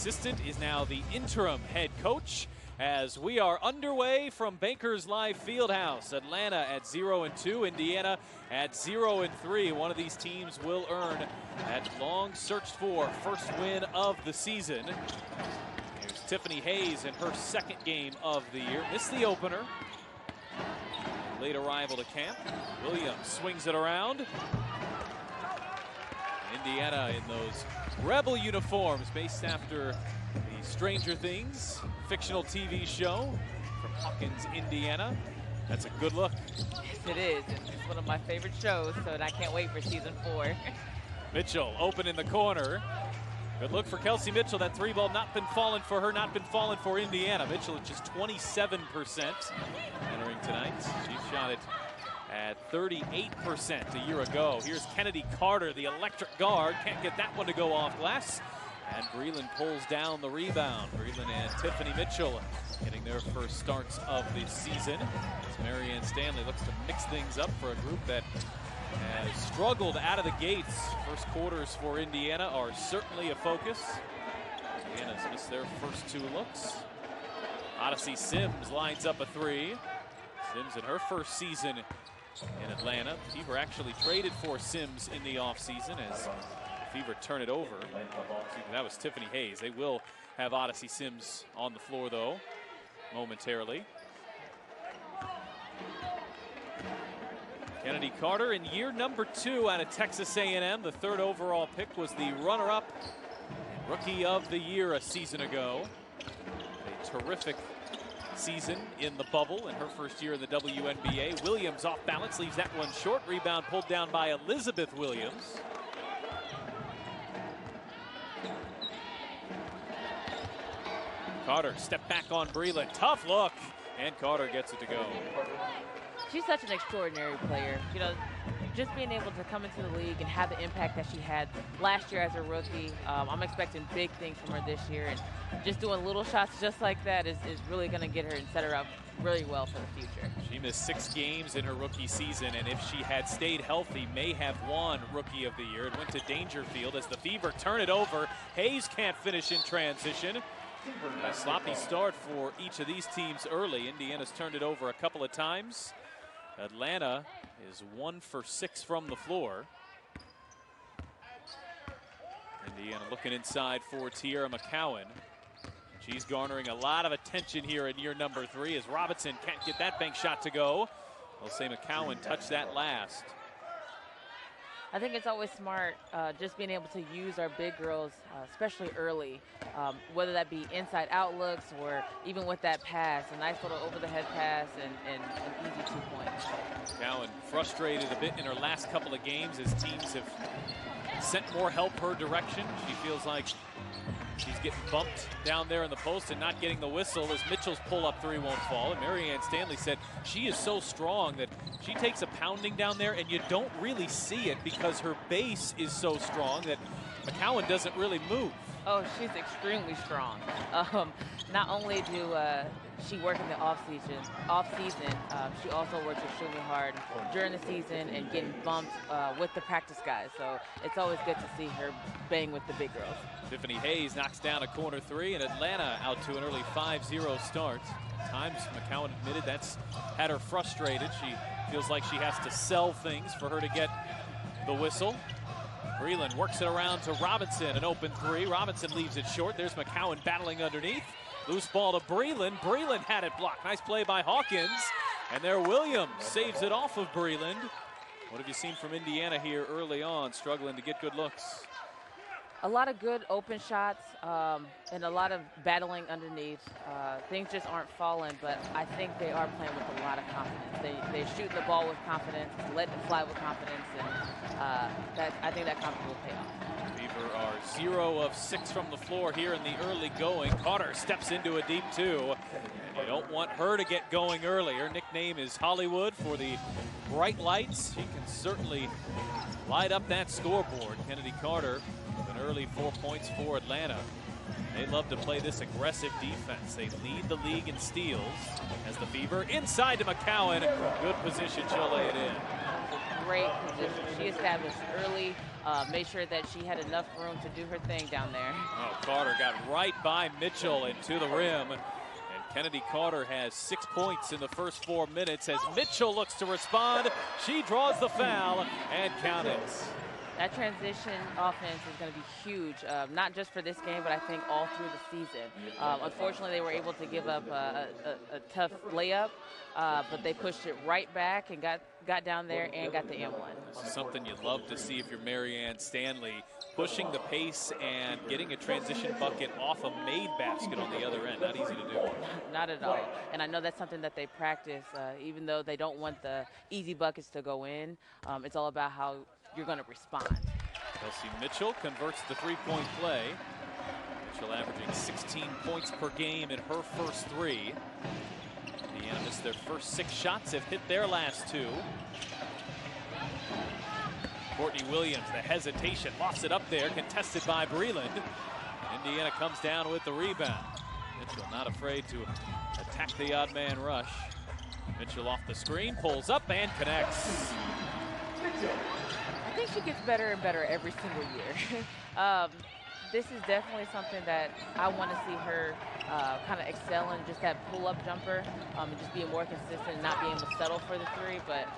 assistant is now the interim head coach as we are underway from Bankers Live Fieldhouse. Atlanta at 0-2, Indiana at 0-3. One of these teams will earn that long searched for first win of the season. Here's Tiffany Hayes in her second game of the year. Missed the opener. Late arrival to camp. Williams swings it around. Indiana in those rebel uniforms based after the Stranger Things fictional TV show from Hawkins, Indiana. That's a good look. Yes, it is. It's one of my favorite shows, so I can't wait for season 4. Mitchell open in the corner. Good look for Kelsey Mitchell. That three ball not been falling for her, not been falling for Indiana. Mitchell at just 27% entering tonight. She shot it at 38% a year ago. Here's Kennedy Carter, the electric guard. Can't get that one to go off glass. And Breland pulls down the rebound. Breland and Tiffany Mitchell getting their first starts of the season. As Marianne Stanley looks to mix things up for a group that has struggled out of the gates. First quarters for Indiana are certainly a focus. Indiana's missed their first two looks. Odyssey Sims lines up a three. Sims in her first season in Atlanta. The Fever actually traded for Sims in the offseason as the Fever turn it over. That was Tiffany Hayes. They will have Odyssey Sims on the floor, though, momentarily. Kennedy Carter in year number 2 out of Texas A&M. The 3rd overall pick, was the runner-up rookie of the year a season ago. A terrific season in the bubble in her first year in the WNBA. Williams off balance, leaves that one short. Rebound pulled down by Elizabeth Williams. Carter step back on Breland. Tough look, and Carter gets it to go. She's such an extraordinary player. You know, just being able to come into the league and have the impact that she had last year as a rookie. I'm expecting big things from her this year, and just doing little shots just like that is really going to get her and set her up really well for the future. She missed 6 games in her rookie season, and if she had stayed healthy, may have won Rookie of the Year. It went to Dangerfield as the Fever turn it over. Hayes can't finish in transition. A sloppy start for each of these teams early. Indiana's turned it over a couple of times. Atlanta is 1 for 6 from the floor. Indiana looking inside for Tierra McCowan. She's garnering a lot of attention here in year number 3 as Robinson can't get that bank shot to go. They'll say McCowan touched that last. I think it's always smart just being able to use our big girls, especially early, whether that be inside out looks or even with that pass, a nice little over-the-head pass and an easy 2 points. McCowan frustrated a bit in her last couple of games as teams have sent more help her direction. She feels like she's getting bumped down there in the post and not getting the whistle as Mitchell's pull-up 3 won't fall. And Marianne Stanley said she is so strong that she takes a pounding down there and you don't really see it because her base is so strong that McCowan doesn't really move. Oh, she's extremely strong. Not only do she work in the off-season, she also works extremely hard during the season and getting bumped with the practice guys. So it's always good to see her bang with the big girls. Tiffany Hayes knocks down a corner 3, and Atlanta out to an early 5-0 start. Times McCowan admitted that's had her frustrated. She feels like she has to sell things for her to get the whistle. Breland works it around to Robinson, an open 3. Robinson leaves it short. There's McCowan battling underneath. Loose ball to Breland. Breland had it blocked. Nice play by Hawkins. And there Williams saves it off of Breland. What have you seen from Indiana here early on, struggling to get good looks? A lot of good open shots and a lot of battling underneath. Things just aren't falling, but I think they are playing with a lot of confidence. They shoot the ball with confidence, letting it fly with confidence, and I think that confidence will pay off. Fever are 0 of 6 from the floor here in the early going. Carter steps into a deep 2, and you don't want her to get going early. Her nickname is Hollywood for the bright lights. She can certainly light up that scoreboard. Kennedy Carter with an early 4 points for Atlanta. They love to play this aggressive defense. They lead the league in steals as the Fever inside to McCowan. Good position, she'll lay it in. Great position. She established early made sure that she had enough room to do her thing down there. Oh, Carter got right by Mitchell and to the rim. And Kennedy Carter has 6 points in the first 4 minutes as Mitchell looks to respond. She draws the foul and count it. That transition offense is going to be huge, not just for this game, but I think all through the season. Unfortunately, they were able to give up a tough layup, but they pushed it right back and got down there and got the M1. This is something you'd love to see if you're Marianne Stanley, pushing the pace and getting a transition bucket off a made basket on the other end. Not easy to do. Not at all. And I know that's something that they practice, even though they don't want the easy buckets to go in. It's all about how you're going to respond. Kelsey Mitchell converts the three-point play. Mitchell averaging 16 points per game in her first 3. Indiana missed their first 6 shots, have hit their last 2. Courtney Williams, the hesitation, lofts it up there, contested by Breland. Indiana comes down with the rebound. Mitchell not afraid to attack the odd man rush. Mitchell off the screen, pulls up and connects. I think she gets better and better every single year. This is definitely something that I want to see her kind of excel in, just that pull-up jumper, and just being more consistent, not being able to settle for the 3, but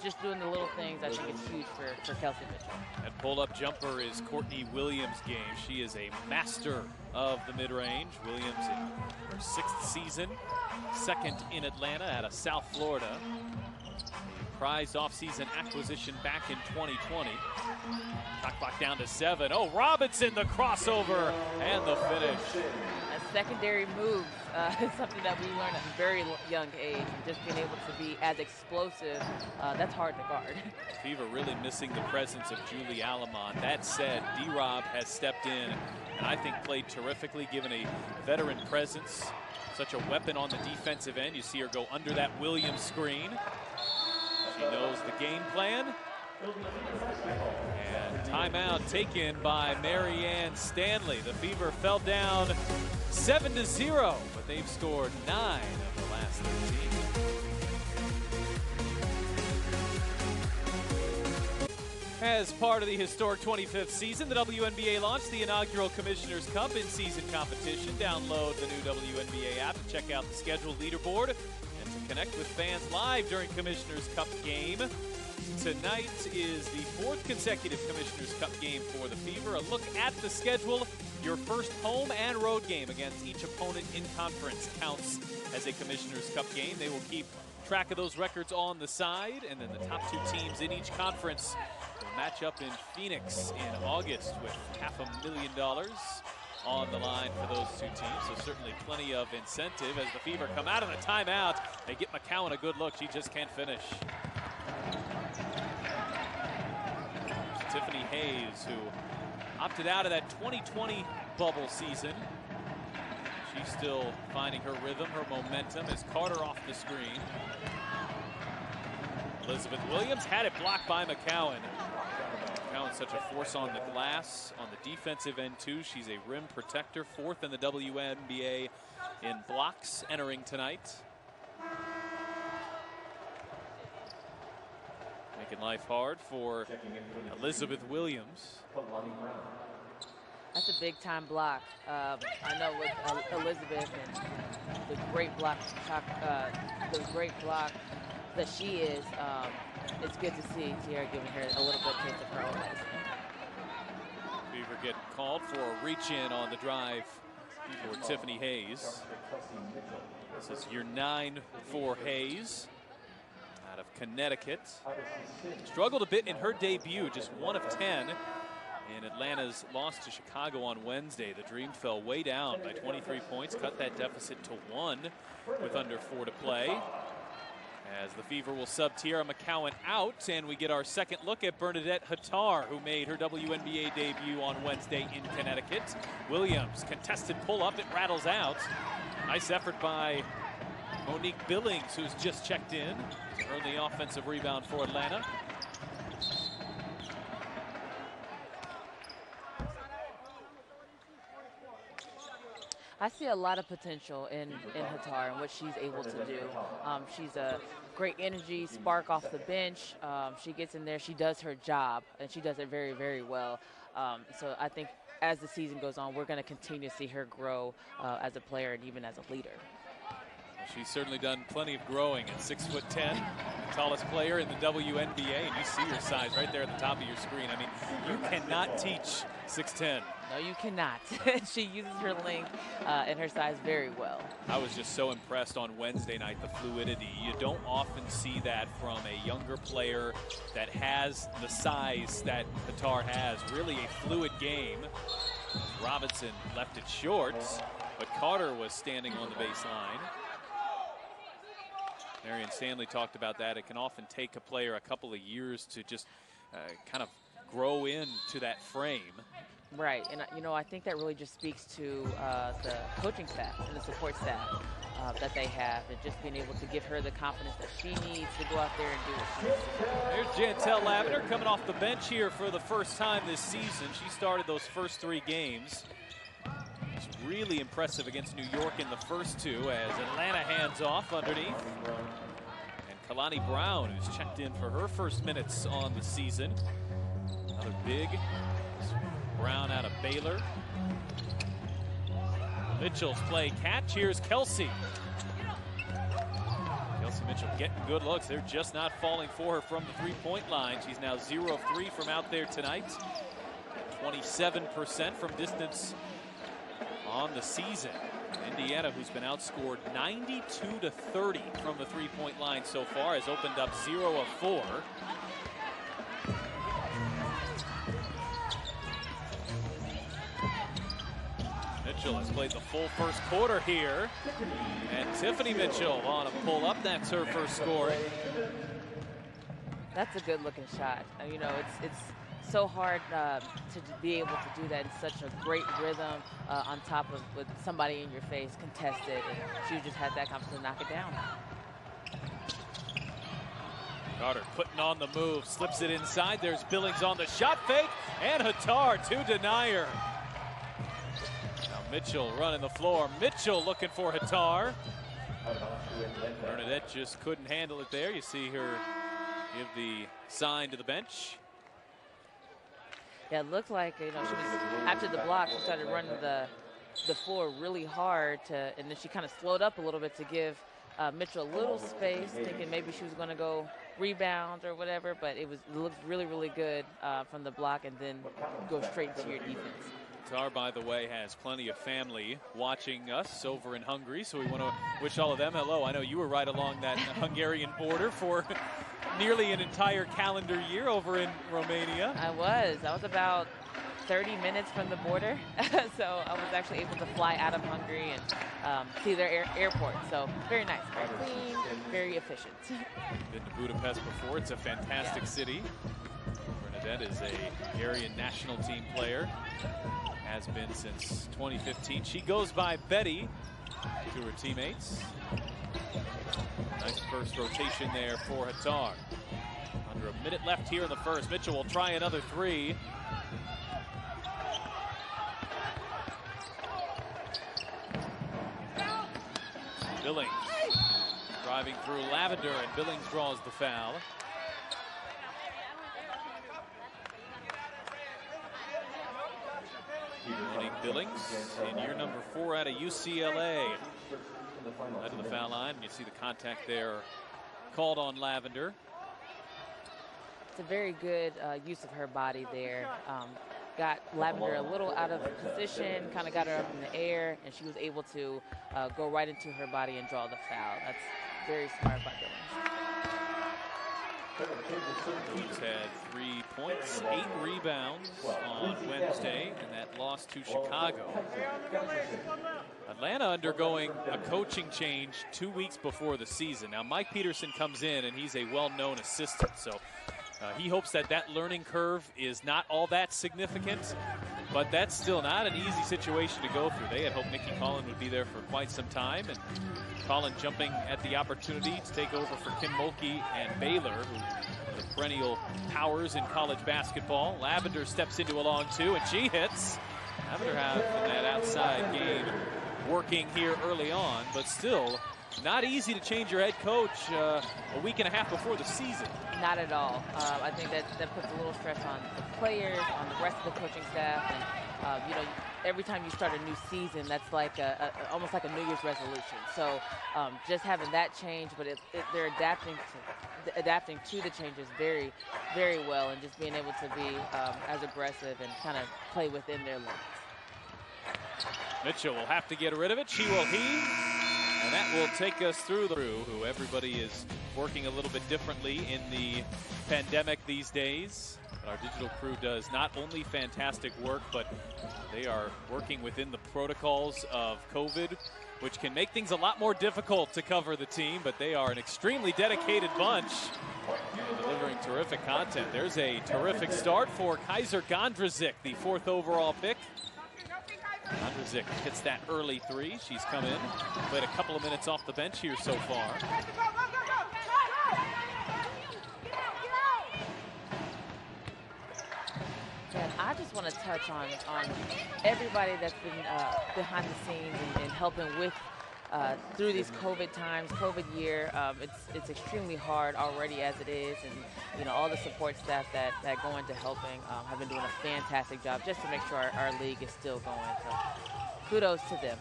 just doing the little things I think is huge for Kelsey Mitchell. That pull-up jumper is Courtney Williams' game. She is a master of the mid-range. Williams in her 6th season, 2nd in Atlanta out of South Florida. Prized offseason acquisition back in 2020. Shot clock down to 7. Oh, Robinson, the crossover and the finish. A secondary move is something that we learn at a very young age. And just being able to be as explosive, that's hard to guard. Fever really missing the presence of Julie Alamon. That said, D-Rob has stepped in and I think played terrifically, given a veteran presence. Such a weapon on the defensive end. You see her go under that Williams screen. She knows the game plan. And timeout taken by Marianne Stanley. The Fever fell down 7-0, but they've scored 9 of the last 13. As part of the historic 25th season, the WNBA launched the inaugural Commissioner's Cup in-season competition. Download the new WNBA app to check out the scheduled leaderboard and to connect with fans live during Commissioner's Cup game. Tonight is the 4th consecutive Commissioner's Cup game for the Fever. A look at the schedule. Your first home and road game against each opponent in conference counts as a Commissioner's Cup game. They will keep track of those records on the side, and then the top 2 teams in each conference will match up in Phoenix in August with $500,000 on the line for those 2 teams. So certainly plenty of incentive as the Fever come out of the timeout. They get McCowan a good look. She just can't finish. Tiffany Hayes, who opted out of that 2020 bubble season. She's still finding her rhythm, her momentum as Carter off the screen. Elizabeth Williams had it blocked by McCowan. McCowan's such a force on the glass, on the defensive end too. She's a rim protector, 4th in the WNBA in blocks entering tonight. Making life hard for Elizabeth Williams. That's a big-time block. I know with Elizabeth and the great block that she is, it's good to see Tierra giving her a little bit of taste of her own medicine. Fever getting called for a reach-in on the drive for Tiffany Hayes. This is year 9 for Hayes. Out of Connecticut. Struggled a bit in her debut, just 1 of 10 in Atlanta's loss to Chicago on Wednesday. The Dream fell way down by 23 points, cut that deficit to 1 with under 4 to play. As the Fever will sub Tierra McCowan out, and we get our second look at Bernadette Hattar, who made her WNBA debut on Wednesday in Connecticut. Williams, contested pull-up, it rattles out. Nice effort by Monique Billings, who's just checked in. Earned the offensive rebound for Atlanta. I see a lot of potential in Hattar and what she's able to do. She's a great energy, spark off the bench. She gets in there, she does her job, and she does it very, very well. So I think as the season goes on, we're going to continue to see her grow as a player and even as a leader. She's certainly done plenty of growing at 6'10", tallest player in the WNBA, and you see her size right there at the top of your screen. I mean, you cannot teach 6'10". No, you cannot. She uses her length and her size very well. I was just so impressed on Wednesday night, the fluidity. You don't often see that from a younger player that has the size that Hattar has. Really a fluid game. Robinson left it short, but Carter was standing on the baseline. Marion Stanley talked about that. It can often take a player a couple of years to just kind of grow into that frame. Right, and you know, I think that really just speaks to the coaching staff and the support staff that they have, and just being able to give her the confidence that she needs to go out there and do what she needs to do. There's Jantel Lavender coming off the bench here for the first time this season. She started those first 3 games. It's really impressive against New York in the first 2 as Atlanta hands off underneath. And Kalani Brown, who's checked in for her first minutes on the season. Another big Brown out of Baylor. Mitchell's play catch. Here's Kelsey. Kelsey Mitchell getting good looks. They're just not falling for her from the three-point line. She's now 0 of 3 from out there tonight. 27% from distance on the season. Indiana, who's been outscored 92-30 from the three-point line so far, has opened up 0 of 4. Mitchell has played the full first quarter here. And Tiffany Mitchell on a pull-up. That's her first score. That's a good-looking shot. You know, it's so hard to be able to do that in such a great rhythm on top of with somebody in your face, contested, and she just had that confidence to knock it down. Carter putting on the move, slips it inside. There's Billings on the shot fake, and Hattar to deny her. Now Mitchell running the floor. Mitchell looking for Hattar. Bernadette just couldn't handle it there. You see her give the sign to the bench. Yeah, it looked like, you know, she was, after the block, she started running the floor really hard, and then she kind of slowed up a little bit to give Mitchell a little space, thinking maybe she was going to go rebound or whatever, but it looked really, really good from the block and then go straight to your defense. Hattar, by the way, has plenty of family watching us over in Hungary, so we want to wish all of them hello. I know you were right along that Hungarian border for nearly an entire calendar year over in Romania. I was about 30 minutes from the border, so I was actually able to fly out of Hungary and see their airport. So very nice, very clean, very efficient. Been to Budapest before. It's a fantastic city. Bernadette is a Hungarian national team player. Has been since 2015. She goes by Betty to her teammates. Nice first rotation there for Hattar. Under a minute left here in the first. Mitchell will try another 3. Billings driving through Lavender, and Billings draws the foul. Joining Billings in year number 4 out of UCLA. Led to the foul line. You see the contact there called on Lavender. It's a very good use of her body there. Got Lavender a little out of position, kind of got her up in the air, and she was able to go right into her body and draw the foul. That's very smart by Billings. Billings had 3 points, 8 rebounds on Wednesday in that loss to Chicago. Atlanta undergoing a coaching change 2 weeks before the season. Now Mike Peterson comes in, and he's a well-known assistant, so he hopes that that learning curve is not all that significant, but that's still not an easy situation to go through. They had hoped Nikki Collin would be there for quite some time, and Collin jumping at the opportunity to take over for Kim Mulkey and Baylor, who are the perennial powers in college basketball. Lavender steps into a long 2, and she hits. Lavender have in that outside game working here early on, but still not easy to change your head coach a week and a half before the season. Not at all. I think that puts a little stress on the players, on the rest of the coaching staff, and you know, every time you start a new season, that's like almost like a New Year's resolution. So just having that change, but they're adapting to the changes very, very well, and just being able to be as aggressive and kind of play within their limits. Mitchell will have to get rid of it. She will heave, and that will take us through who everybody is working a little bit differently in the pandemic these days. Our digital crew does not only fantastic work, but they are working within the protocols of COVID, which can make things a lot more difficult to cover the team, but they are an extremely dedicated bunch and delivering terrific content. There's a terrific start for Kaiser Gondrazik, the 4th overall pick. Gondrazik hits that early three. She's come in, played a couple of minutes off the bench here so far. And I just want to touch on everybody that's been behind the scenes and helping with through these COVID times, COVID year. It's extremely hard already as it is, and you know, all the support staff that go into helping have been doing a fantastic job just to make sure our league is still going. So kudos to them.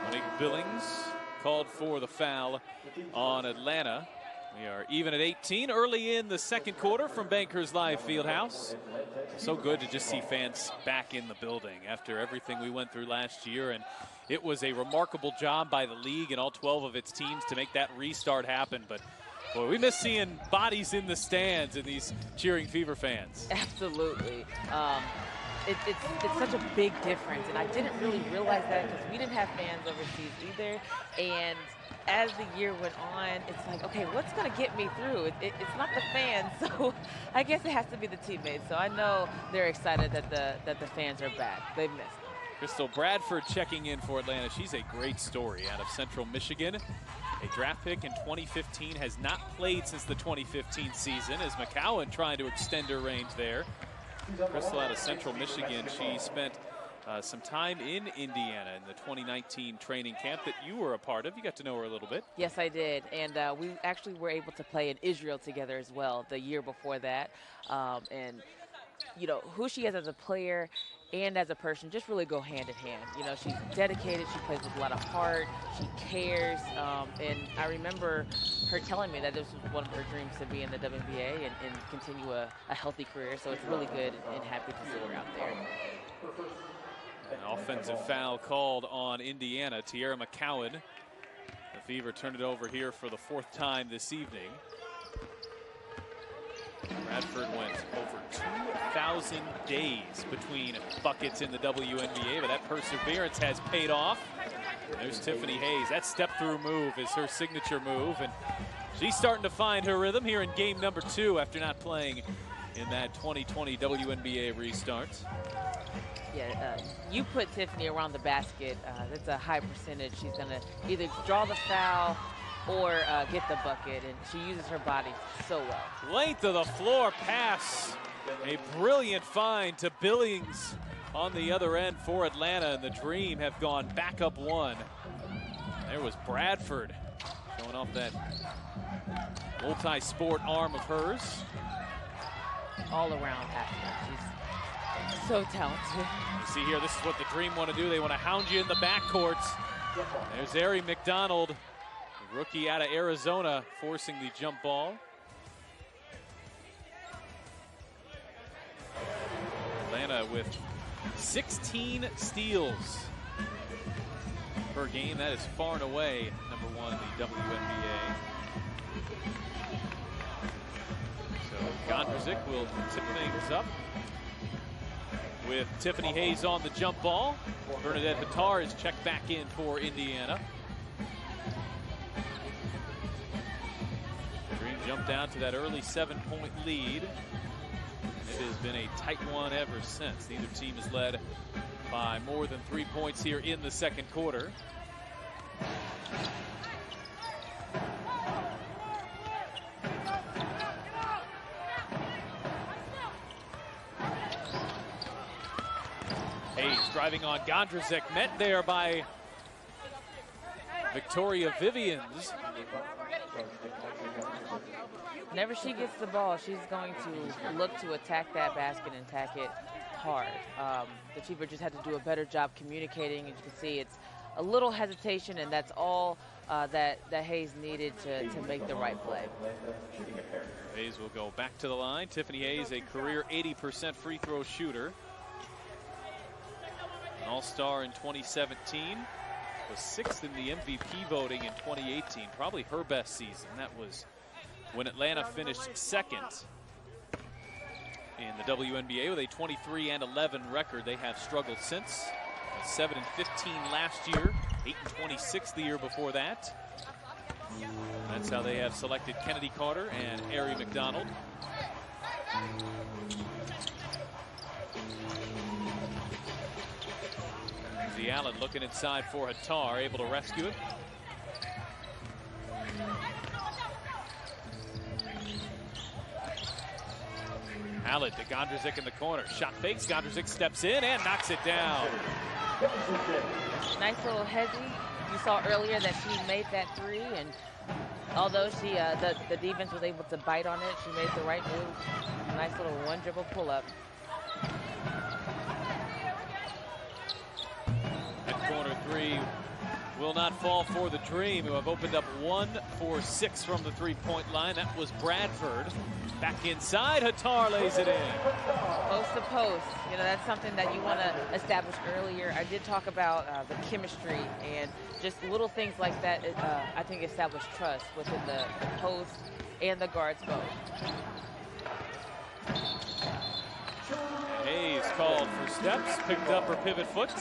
Monique Billings called for the foul on Atlanta. We are even at 18 early in the second quarter from Bankers Live Fieldhouse. So good to just see fans back in the building after everything we went through last year. And it was a remarkable job by the league and all 12 of its teams to make that restart happen. But boy, we miss seeing bodies in the stands and these cheering Fever fans. Absolutely. It's such a big difference, and I didn't really realize that because we didn't have fans overseas either. And as the year went on, it's like, okay, what's going to get me through? It's not the fans, so I guess it has to be the teammates. So I know they're excited that the fans are back. They've missed them. Crystal Bradford checking in for Atlanta. She's a great story out of Central Michigan. A draft pick in 2015, has not played since the 2015 season as McCowan trying to extend her range there. Crystal out of Central Michigan. She spent some time in Indiana in the 2019 training camp that you were a part of. You got to know her a little bit. Yes, I did. And we actually were able to play in Israel together as well the year before that. And, you know, who she is as a player and as a person just really go hand in hand. You know, she's dedicated. She plays with a lot of heart. She cares. And I remember her telling me that this was one of her dreams to be in the WNBA and continue a healthy career. So it's really good and happy to see her out there. An offensive foul called on Indiana. Tiara McCowan. The Fever turned it over here for the 4th time this evening. Bradford went over 2,000 days between buckets in the WNBA, but that perseverance has paid off. There's Tiffany Hayes. That step-through move is her signature move, and she's starting to find her rhythm here in game number 2 after not playing in that 2020 WNBA restart. Yeah, you put Tiffany around the basket. That's a high percentage. She's going to either draw the foul or get the bucket, and she uses her body so well. Length of the floor pass. A brilliant find to Billings on the other end for Atlanta, and the Dream have gone back up 1. There was Bradford showing off that multi-sport arm of hers. All around athlete. She's so talented. You see here, this is what the Dream want to do. They want to hound you in the backcourts. There's Ari McDonald, rookie out of Arizona, forcing the jump ball. Atlanta with 16 steals per game. That is far and away #1 in the WNBA. So Gondrazik will tip things up with Tiffany Hayes on the jump ball. Bernadette Hattar is checked back in for Indiana. Dream jumped down to that early 7-point lead. It has been a tight one ever since. Neither team has led by more than 3 points here in the second quarter. Hayes driving on Gondrzik, met there by Victoria Vivians. Whenever she gets the ball, she's going to look to attack that basket and attack it hard. The Fever just had to do a better job communicating. As you can see, it's a little hesitation, and that's all that Hayes needed to make the right play. Hayes will go back to the line. Tiffany Hayes, a career 80% free throw shooter. An all-star in 2017. Was 6th in the MVP voting in 2018. Probably her best season. That was when Atlanta finished 2nd in the WNBA with a 23-11 record. They have struggled since. 7-15 last year, 8-26 the year before that. That's how they have selected Kennedy Carter and Ari McDonald. Allen looking inside for Hattar, able to rescue it. Allen to Gondrzik in the corner. Shot fakes, Gondrzik steps in and knocks it down. Nice little hezzy. You saw earlier that she made that three, and although she the defense was able to bite on it, she made the right move. Nice little one dribble pull up. Corner three will not fall for the Dream, who have opened up 1 for 6 from the three-point line. That was Bradford. Back inside, Hattar lays it in. Post to post, you know, that's something that you want to establish earlier. I did talk about the chemistry and just little things like that. I think establish trust within the post and the guards both. Hayes called for steps, picked up her pivot foot.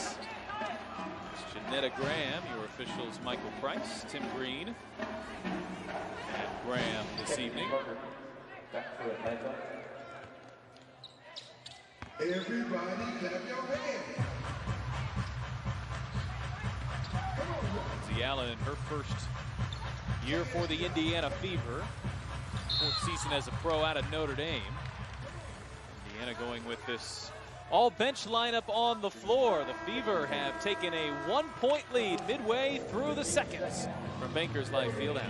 Netta Graham, your officials Michael Price, Tim Green, and Graham this evening. Everybody clap your hands. Lindsay Allen in her first year for the Indiana Fever. 4th season as a pro out of Notre Dame. Indiana going with this all-bench lineup on the floor. The Fever have taken a 1-point lead midway through the second from Bankers Life Fieldhouse.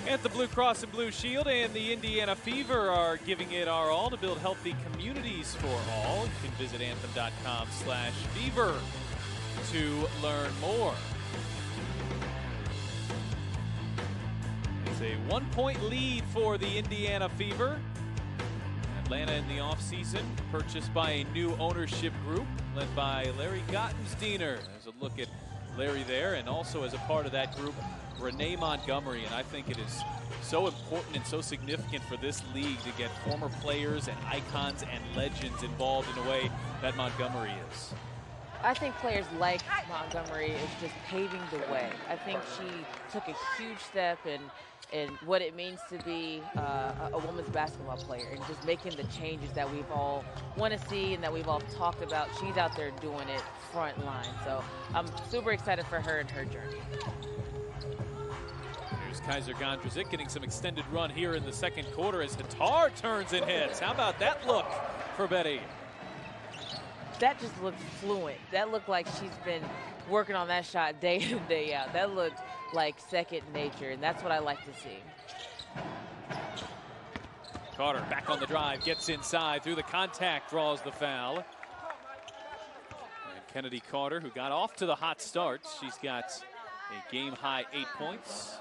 And the Blue Cross and Blue Shield and the Indiana Fever are giving it our all to build healthy communities for all. You can visit anthem.com/fever to learn more. It's a 1-point lead for the Indiana Fever. Atlanta in the offseason, purchased by a new ownership group led by Larry Gottesdiener. There's a look at Larry there, and also as a part of that group, Renee Montgomery. And I think it is so important and so significant for this league to get former players and icons and legends involved in a way that Montgomery is. I think players like Montgomery is just paving the way. I think she took a huge step in what it means to be a women's basketball player and just making the changes that we've all want to see and that we've all talked about. She's out there doing it front line. So I'm super excited for her and her journey. Here's Kaiser Gondrzik getting some extended run here in the second quarter as Hattar turns and hits. How about that look for Betty? That just looked fluent. That looked like she's been working on that shot day in and day out. That looked like second nature, and that's what I like to see. Carter back on the drive, gets inside through the contact, draws the foul. And Kennedy Carter, who got off to the hot start, she's got a game-high 8 points.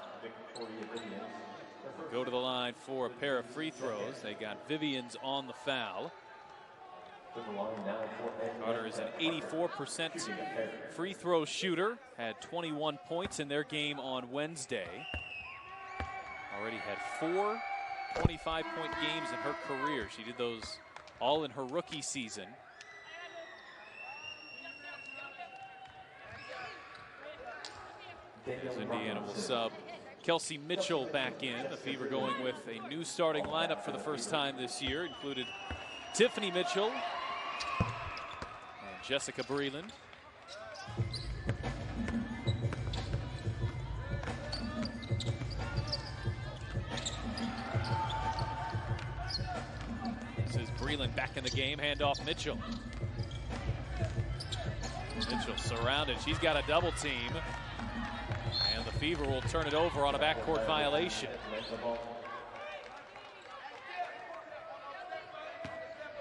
Go to the line for a pair of free throws. They got Vivians on the foul. Carter is an 84% free throw shooter, had 21 points in their game on Wednesday. Already had 4 25-point games in her career. She did those all in her rookie season. As Indiana will sub Kelsey Mitchell back in. The Fever going with a new starting lineup for the first time this year. Included Tiffany Mitchell and Jessica Breland. This is Breland back in the game. Handoff Mitchell. Mitchell surrounded. She's got a double team. And the Fever will turn it over on a backcourt violation.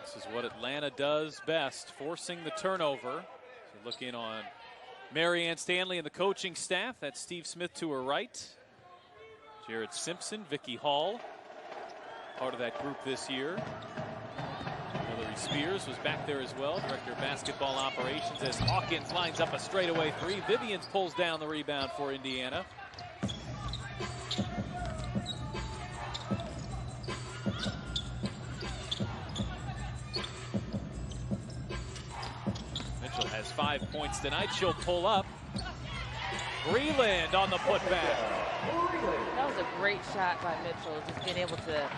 This is what Atlanta does best, forcing the turnover. So look in on Marianne Stanley and the coaching staff. That's Steve Smith to her right. Jared Simpson, Vicky Hall, part of that group this year. Hillary Spears was back there as well, director of basketball operations, as Hawkins lines up a straightaway three. Vivians pulls down the rebound for Indiana. Mitchell has 5 points tonight. She'll pull up. Breland on the putback. That was a great shot by Mitchell, just being able to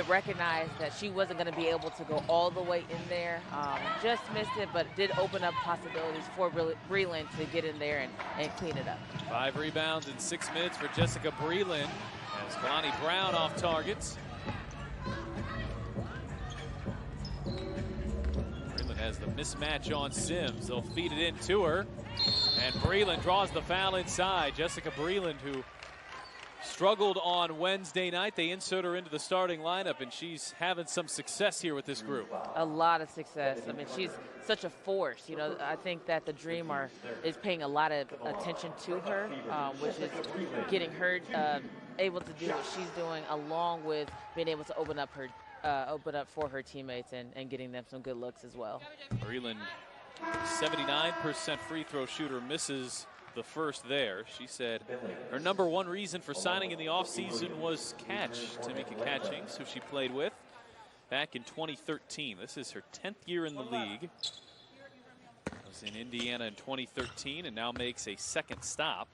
recognize that she wasn't going to be able to go all the way in there. Just missed it, but did open up possibilities for Breland to get in there and clean it up. 5 rebounds in 6 minutes for Jessica Breland, as Kalani Brown off targets. Breland has the mismatch on Sims. They'll feed it in to her, and Breland draws the foul inside. Jessica Breland, who struggled on Wednesday night. They insert her into the starting lineup, and she's having some success here with this group. A lot of success. I mean, she's such a force. You know, I think that the Dream is paying a lot of attention to her, which is getting her able to do what she's doing, along with being able to open up for her teammates and getting them some good looks as well. Breland, 79% free throw shooter, misses the first there. She said her #1 reason for signing in the offseason was Catch, Tamika Catchings, who she played with back in 2013. This is her 10th year in the league. Was in Indiana in 2013 and now makes a second stop.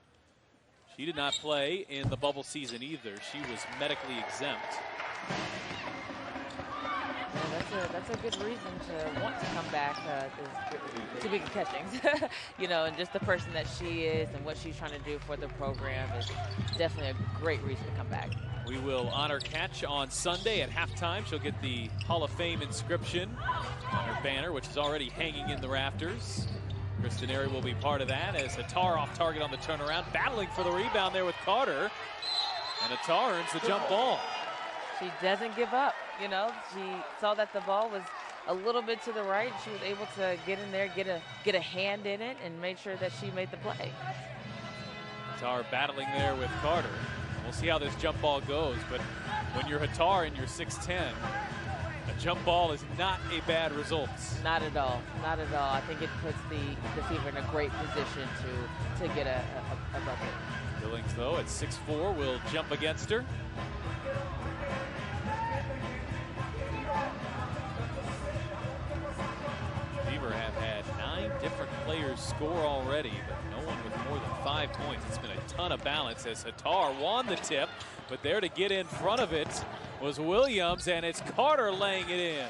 She did not play in the bubble season either. She was medically exempt. Yeah, that's a good reason to want to come back, to be Catchings. You know, and just the person that she is and what she's trying to do for the program is definitely a great reason to come back. We will honor Catch on Sunday at halftime. She'll get the Hall of Fame inscription on her banner, which is already hanging in the rafters. Kristen Airy will be part of that, as Hattar off target on the turnaround, battling for the rebound there with Carter. And Hattar earns the jump ball. She doesn't give up. You know, she saw that the ball was a little bit to the right. She was able to get in there, get a hand in it, and make sure that she made the play. Hattar battling there with Carter. We'll see how this jump ball goes, but when you're Hattar and you're 6'10", a jump ball is not a bad result. Not at all. Not at all. I think it puts the Fever in a great position to get a bucket. Billings, though, at 6'4", will jump against her. Fever have had 9 different players score already, but no one with more than 5 points. It's been a ton of balance as Hattar won the tip, but there to get in front of it was Williams, and it's Carter laying it in.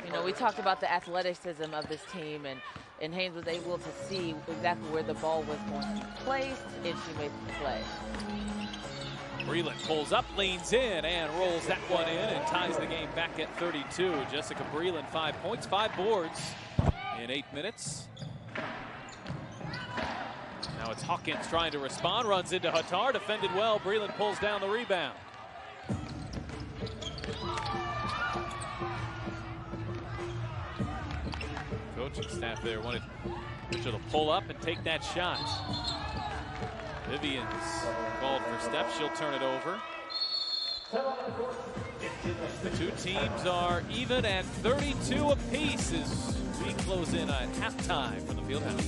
You know, we talked about the athleticism of this team, and Hayes was able to see exactly where the ball was going to be placed, and she made the play. Breland pulls up, leans in, and rolls that one in and ties the game back at 32. Jessica Breland, 5 points, 5 boards in 8 minutes. Now it's Hawkins trying to respond, runs into Hattar, defended well. Breland pulls down the rebound. Coaching staff there wanted Mitchell to pull up and take that shot. Vivians called for steps. She'll turn it over. The two teams are even at 32 apiece as we close in at halftime from the Fieldhouse.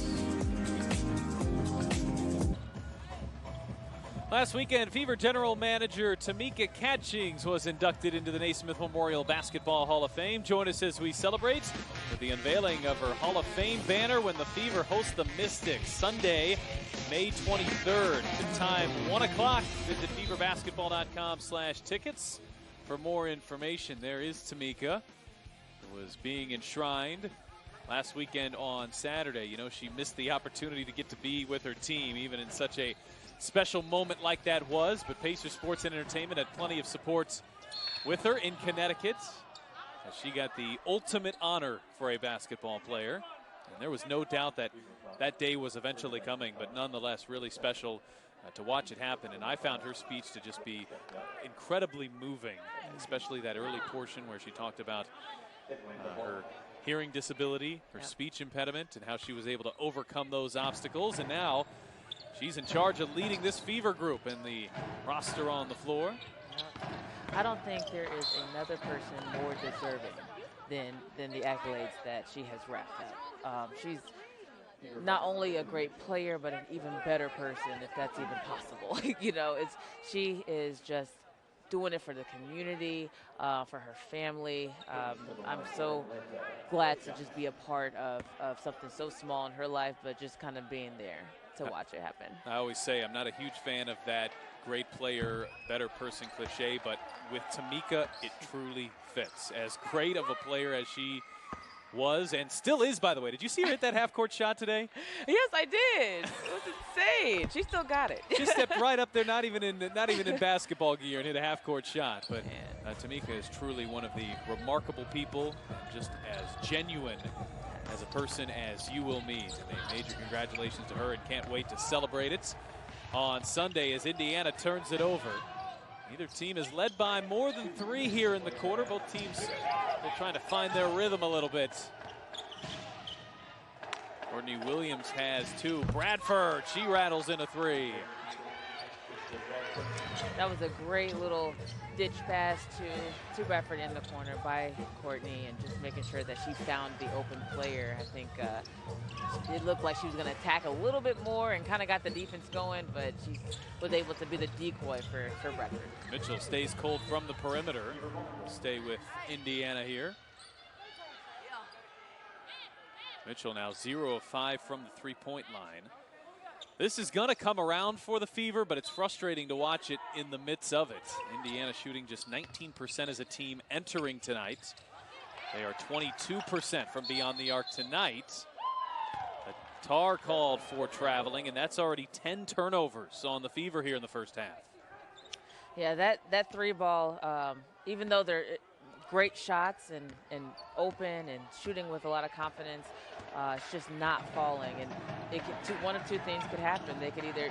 Last weekend, Fever General Manager Tamika Catchings was inducted into the Naismith Memorial Basketball Hall of Fame. Join us as we celebrate with the unveiling of her Hall of Fame banner when the Fever host the Mystics Sunday, May 23rd. The time 1 o'clock. Visit feverbasketball.com/tickets for more information. There is Tamika, who was being enshrined last weekend on Saturday. You know, she missed the opportunity to get to be with her team, even in such a special moment like that was, but Pacer Sports and Entertainment had plenty of support with her in Connecticut She got the ultimate honor for a basketball player. And there was no doubt that that day was eventually coming, but nonetheless really special to watch it happen. And I found her speech to just be incredibly moving, especially that early portion where she talked about her hearing disability, her speech impediment, and how she was able to overcome those obstacles. And now she's in charge of leading this Fever group and the roster on the floor. I don't think there is another person more deserving than the accolades that she has racked up. She's not only a great player, but an even better person, if that's even possible. You know, she is just doing it for the community, for her family. I'm so glad to just be a part of something so small in her life, but just kind of being there to watch it happen. I always say I'm not a huge fan of that great player, better person cliche, but with Tamika, it truly fits. As great of a player as she was and still is, by the way. Did you see her hit that half-court shot today? Yes, I did. It was insane. She still got it. She stepped right up there, not even in basketball gear, and hit a half-court shot. But Tamika is truly one of the remarkable people, just as genuine as a person as you will meet. And a major congratulations to her, and can't wait to celebrate it on Sunday as Indiana turns it over. Neither team is led by more than 3 here in the quarter. Both teams, they're trying to find their rhythm a little bit. Courtney Williams has 2. Bradford, she rattles in a 3. That was a great little ditch pass to Bradford in the corner by Courtney, and just making sure that she found the open player. I think it looked like she was going to attack a little bit more and kind of got the defense going, but she was able to be the decoy for Bradford. Mitchell stays cold from the perimeter. We'll stay with Indiana here. Mitchell now 0 of 5 from the three-point line. This is going to come around for the Fever, but it's frustrating to watch it in the midst of it. Indiana shooting just 19% as a team entering tonight. They are 22% from beyond the arc tonight. Hattar called for traveling, and that's already 10 turnovers on the Fever here in the first half. Yeah, that 3-ball, even though they're great shots and open and shooting with a lot of confidence, it's just not falling. And it could, one of 2 things could happen. They could either,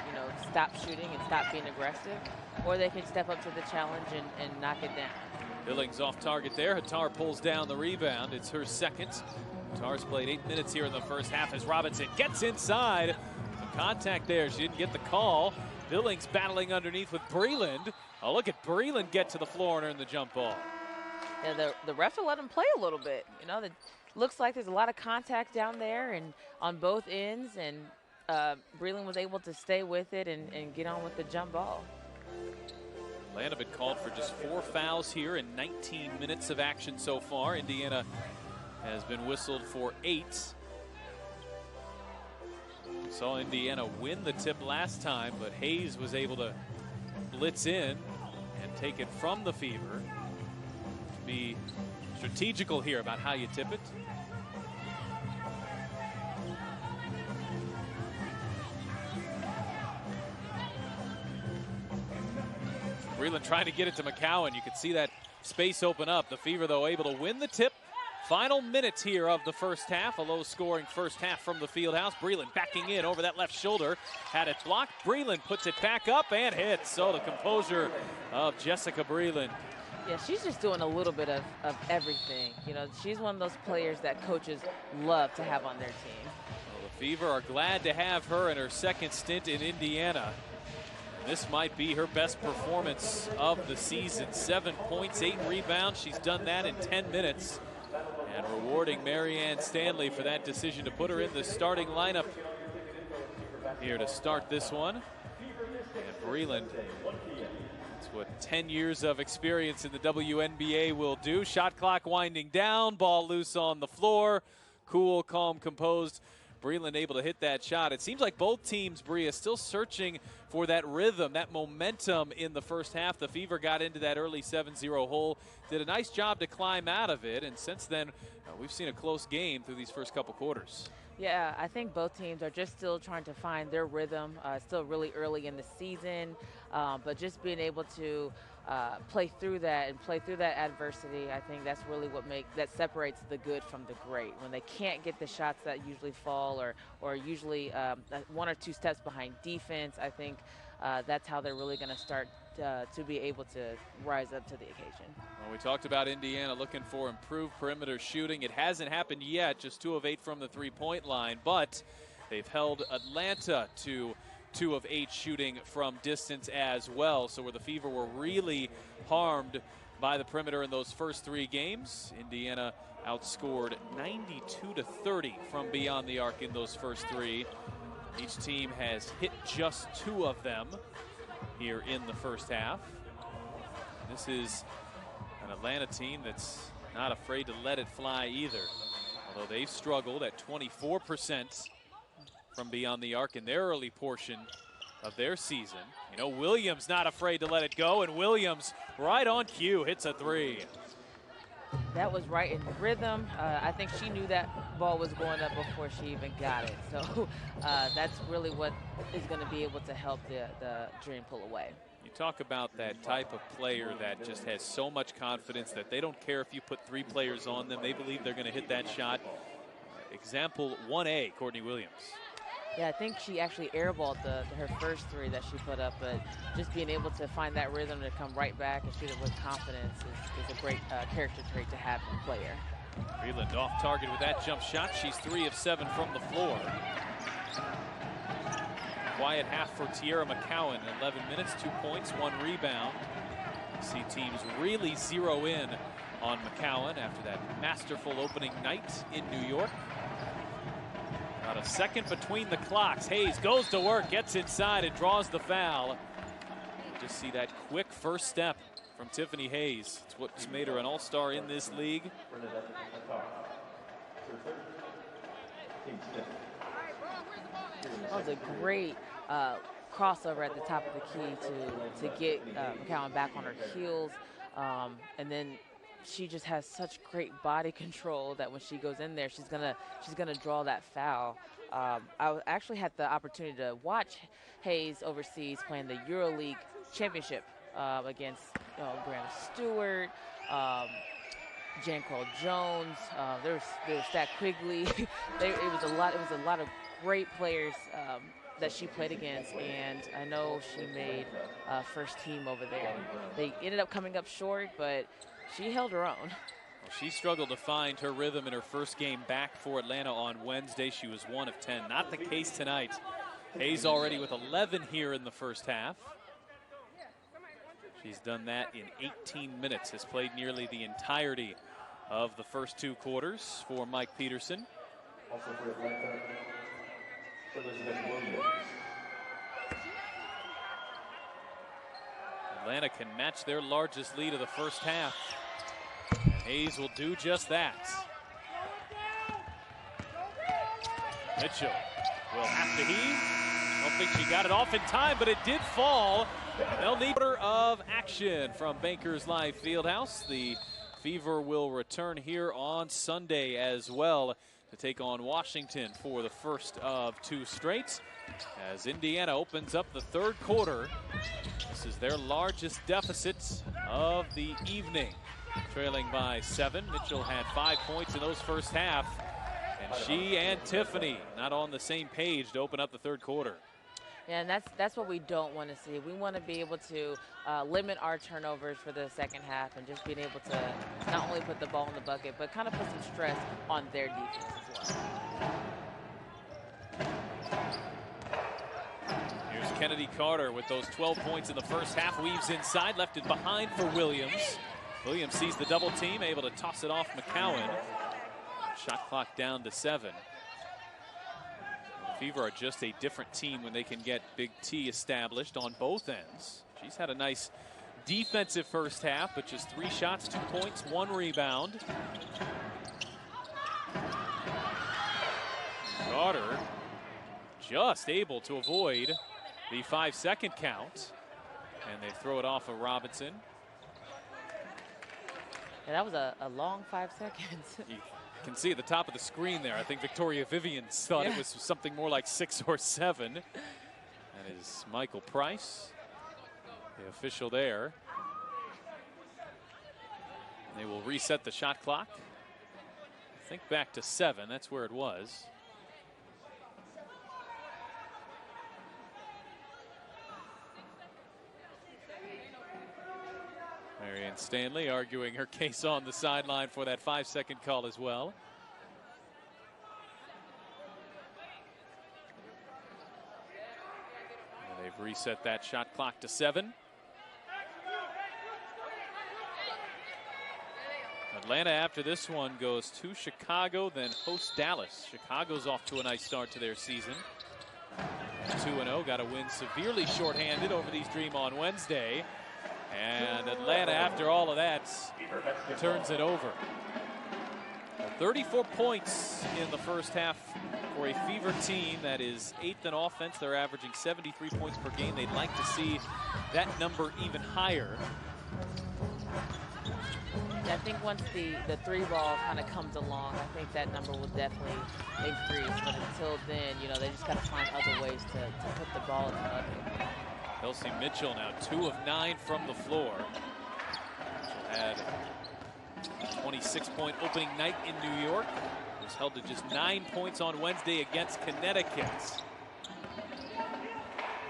stop shooting and stop being aggressive, or they could step up to the challenge and knock it down. Billings off target there. Hattar pulls down the rebound. It's her second. Hattar's played 8 minutes here in the first half as Robinson gets inside. Some contact there. She didn't get the call. Billings battling underneath with Breland. Oh, look at Breland get to the floor and earn the jump ball. Yeah, the refs will let him play a little bit. It looks like there's a lot of contact down there and on both ends, and Breland was able to stay with it and get on with the jump ball. Atlanta been called for just 4 fouls here in 19 minutes of action so far. Indiana has been whistled for 8. We saw Indiana win the tip last time, but Hayes was able to blitz in and take it from the Fever. Be strategical here about how you tip it. Breland trying to get it to McCowan. You can see that space open up. The Fever, though, able to win the tip. Final minutes here of the first half. A low-scoring first half from the Fieldhouse. Breland backing in over that left shoulder. Had it blocked. Breland puts it back up and hits. So the composure of Jessica Breland. Yeah, she's just doing a little bit of everything. She's one of those players that coaches love to have on their team. Well, the Fever are glad to have her in her second stint in Indiana. And this might be her best performance of the season. 7 points, 8 rebounds. She's done that in 10 minutes. And rewarding Marianne Stanley for that decision to put her in the starting lineup here to start this one. And Breland, that's what 10 years of experience in the WNBA will do. Shot clock winding down, ball loose on the floor. Cool, calm, composed. Breland able to hit that shot. It seems like both teams, Bria, still searching for that rhythm, that momentum in the first half. The Fever got into that early 7-0 hole, did a nice job to climb out of it, and since then we've seen a close game through these first couple quarters. Yeah, I think both teams are just still trying to find their rhythm. Still really early in the season, but just being able to play through that and play through that adversity. I think that's really what separates the good from the great. When they can't get the shots that usually fall, or usually one or two steps behind defense, I think that's how they're really going to start to be able to rise up to the occasion. Well, we talked about Indiana looking for improved perimeter shooting. It hasn't happened yet, just 2 of 8 from the three-point line, but they've held Atlanta to 2 of 8 shooting from distance as well. So where the Fever were really harmed by the perimeter in those first 3 games, Indiana outscored 92-30 from beyond the arc in those first 3. Each team has hit just 2 of them here in the first half. This is an Atlanta team that's not afraid to let it fly either, although they've struggled at 24% from beyond the arc in their early portion of their season. You know, Williams not afraid to let it go, and Williams right on cue hits a 3. That was right in rhythm. I think she knew that ball was going up before she even got it. So that's really what is going to be able to help the Dream pull away. You talk about that type of player that just has so much confidence that they don't care if you put 3 players on them. They believe they're going to hit that shot. Example 1A, Courtney Williams. Yeah, I think she actually airballed her first 3 that she put up, but just being able to find that rhythm to come right back and shoot it with confidence is a great character trait to have in a player. Breland off target with that jump shot. She's 3 of 7 from the floor. Quiet half for Tierra McCowan. 11 minutes, 2 points, 1 rebound. See teams really zero in on McCowan after that masterful opening night in New York. About a second between the clocks. Hayes goes to work, gets inside, and draws the foul. Just see that quick first step from Tiffany Hayes. It's what's made her an all-star in this league. That was a great crossover at the top of the key to get McCowan back on her heels, and then she just has such great body control that when she goes in there, she's gonna draw that foul. I actually had the opportunity to watch Hayes overseas playing the EuroLeague Championship against Brandon Stewart, Jan Cole Jones. There was Stat Quigley. It was a lot of great players that she played against, and I know she made first team over there. They ended up coming up short, but she held her own. Well, she struggled to find her rhythm in her first game back for Atlanta on Wednesday. She was 1 of 10. Not the case tonight. Hayes already with 11 here in the first half. She's done that in 18 minutes, has played nearly the entirety of the first 2 quarters for Mike Peterson. Also for Atlanta, Bernadette Williams. Atlanta can match their largest lead of the first half. And Hayes will do just that. Mitchell will have to heave. Don't think she got it off in time, but it did fall. They'll need order of action from Bankers Life Fieldhouse. The Fever will return here on Sunday as well to take on Washington for the first of 2 straight. As Indiana opens up the 3rd quarter, this is their largest deficit of the evening. Trailing by 7. Mitchell had 5 points in those first half, and she and Tiffany not on the same page to open up the 3rd quarter. Yeah, and that's what we don't want to see. We want to be able to limit our turnovers for the second half and just being able to not only put the ball in the bucket, but kind of put some stress on their defense as well. Here's Kennedy Carter with those 12 points in the first half. Weaves inside, left it behind for Williams. Williams sees the double team, able to toss it off McCowan. Shot clock down to 7. The Fever are just a different team when they can get Big T established on both ends. She's had a nice defensive first half, but just 3 shots, 2 points, 1 rebound. Carter just able to avoid the 5-second count, and they throw it off of Robinson. Yeah, that was a long 5 seconds. You can see at the top of the screen there, I think Victoria Vivians thought it was something more like 6 or 7. That is Michael Price, the official there. They will reset the shot clock. I think back to 7. That's where it was. Marianne Stanley arguing her case on the sideline for that 5-second call as well. And they've reset that shot clock to 7. Atlanta after this one goes to Chicago, then hosts Dallas. Chicago's off to a nice start to their season. 2-0, got a win severely shorthanded over these Dream on Wednesday. And Atlanta, after all of that, turns it over. 34 points in the first half for a Fever team that is 8th in offense. They're averaging 73 points per game. They'd like to see that number even higher. I think once the 3-ball kind of comes along, I think that number will definitely increase. But until then, you know, they just got to find other ways to put the ball in the bucket. Kelsey Mitchell now 2 of 9 from the floor. Mitchell had a 26-point opening night in New York. Was held to just 9 points on Wednesday against Connecticut.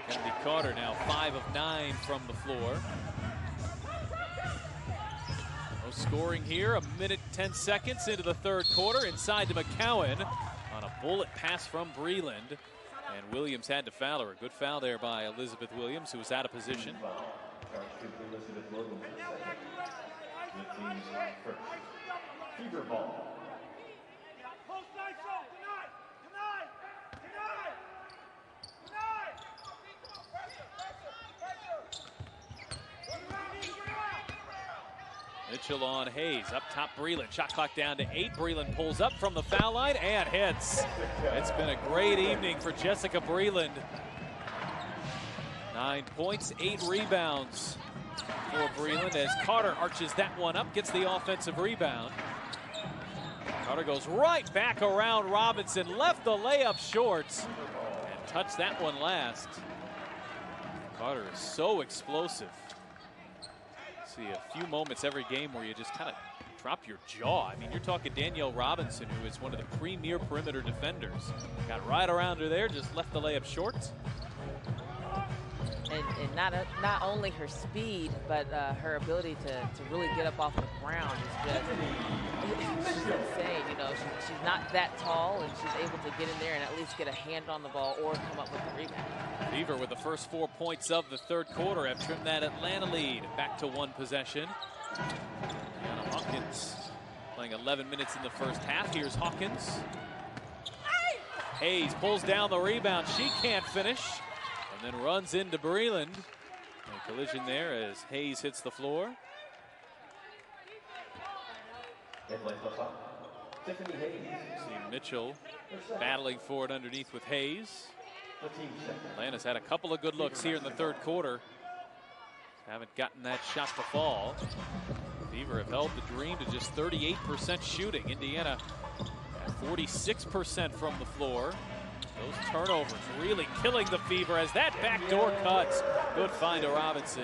Kennedy Carter now 5 of 9 from the floor. No scoring here. 1:10 into the third quarter. Inside to McCowan on a bullet pass from Breland. And Williams had to foul her. A good foul there by Elizabeth Williams, who was out of position. Fever ball. Mitchell on Hayes, up top Breland, shot clock down to 8. Breland pulls up from the foul line and hits. It's been a great evening for Jessica Breland. 9 points, 8 rebounds for Breland as Carter arches that one up, gets the offensive rebound. Carter goes right back around Robinson, left the layup short, and touched that one last. Carter is so explosive. See a few moments every game where you just kind of drop your jaw. I mean, you're talking Danielle Robinson, who is one of the premier perimeter defenders. Got right around her there, just left the layup short. And not only her speed, but her ability to really get up off the ground is just insane. You know, she's not that tall, and she's able to get in there and at least get a hand on the ball or come up with a rebound. Fever with the first 4 points of the third quarter have trimmed that Atlanta lead back to 1 possession. Anna Hawkins playing 11 minutes in the first half. Here's Hawkins. Hayes pulls down the rebound. She can't finish. And then runs into Breland. A collision there as Hayes hits the floor. Tiffany Hayes. See Mitchell battling for it underneath with Hayes. Atlanta's had a couple of good looks here in the third quarter. Haven't gotten that shot to fall. Fever have held the Dream to just 38% shooting. Indiana at 46% from the floor. Those turnovers really killing the Fever as that backdoor cuts. Good find to Robinson.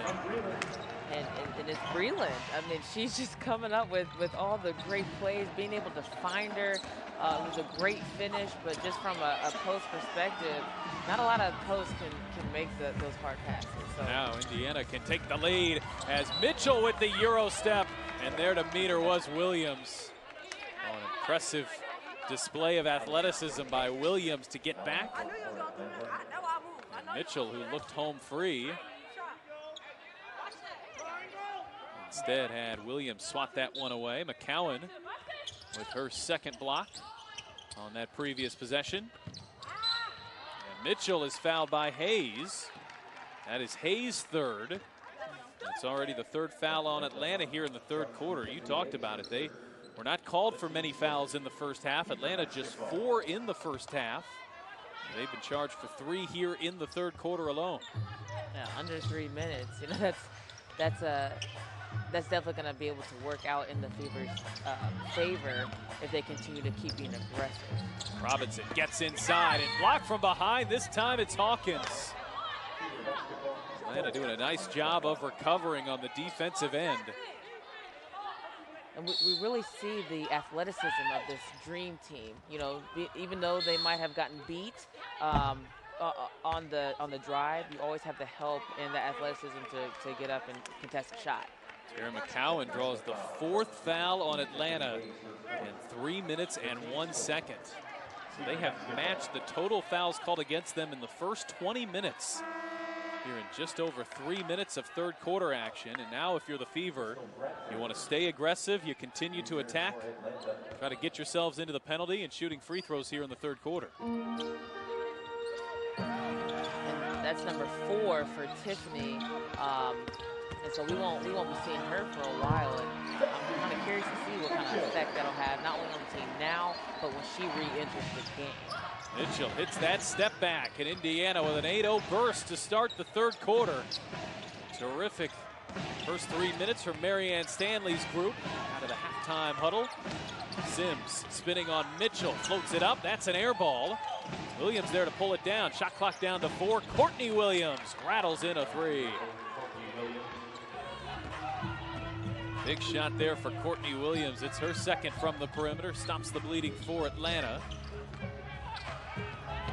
And it's Breland. I mean, she's just coming up with all the great plays, being able to find her. It was a great finish, but just from a post perspective, not a lot of posts can make those hard passes. So. Now Indiana can take the lead as Mitchell with the Euro step. And there to meet her was Williams. Oh, an impressive display of athleticism by Williams to get back. And Mitchell, who looked home free, instead had Williams swat that one away. McCowan with her second block on that previous possession. And Mitchell is fouled by Hayes. That is Hayes' third. It's already the third foul on Atlanta here in the third quarter. You talked about it. They were not called for many fouls in the first half. Atlanta just 4 in the first half. They've been charged for 3 here in the third quarter alone. Yeah, under 3 minutes. You know, that's definitely going to be able to work out in the Fever's favor if they continue to keep being aggressive. Robinson gets inside and blocked from behind. This time it's Hawkins. Atlanta doing a nice job of recovering on the defensive end. And we really see the athleticism of this dream team. You know, even though they might have gotten beat on the drive, you always have the help and the athleticism to get up and contest a shot. Terry McCowan draws the 4th foul on Atlanta in 3 minutes and 1 second. So they have matched the total fouls called against them in the first 20 minutes. Here in just over 3 minutes of third quarter action. And now if you're the Fever, you want to stay aggressive, you continue to attack, try to get yourselves into the penalty and shooting free throws here in the third quarter. And that's number 4 for Tiffany. And so we won't be seeing her for a while. And I'm kind of curious to see what kind of effect that'll have, not only on the team now, but when she re-enters the game. Mitchell hits that step back, and Indiana with an 8-0 burst to start the third quarter. Terrific first 3 minutes from Marianne Stanley's group out of the halftime huddle. Sims spinning on Mitchell, floats it up. That's an air ball. Williams there to pull it down. Shot clock down to 4. Courtney Williams rattles in a 3. Big shot there for Courtney Williams. It's her second from the perimeter. Stops the bleeding for Atlanta.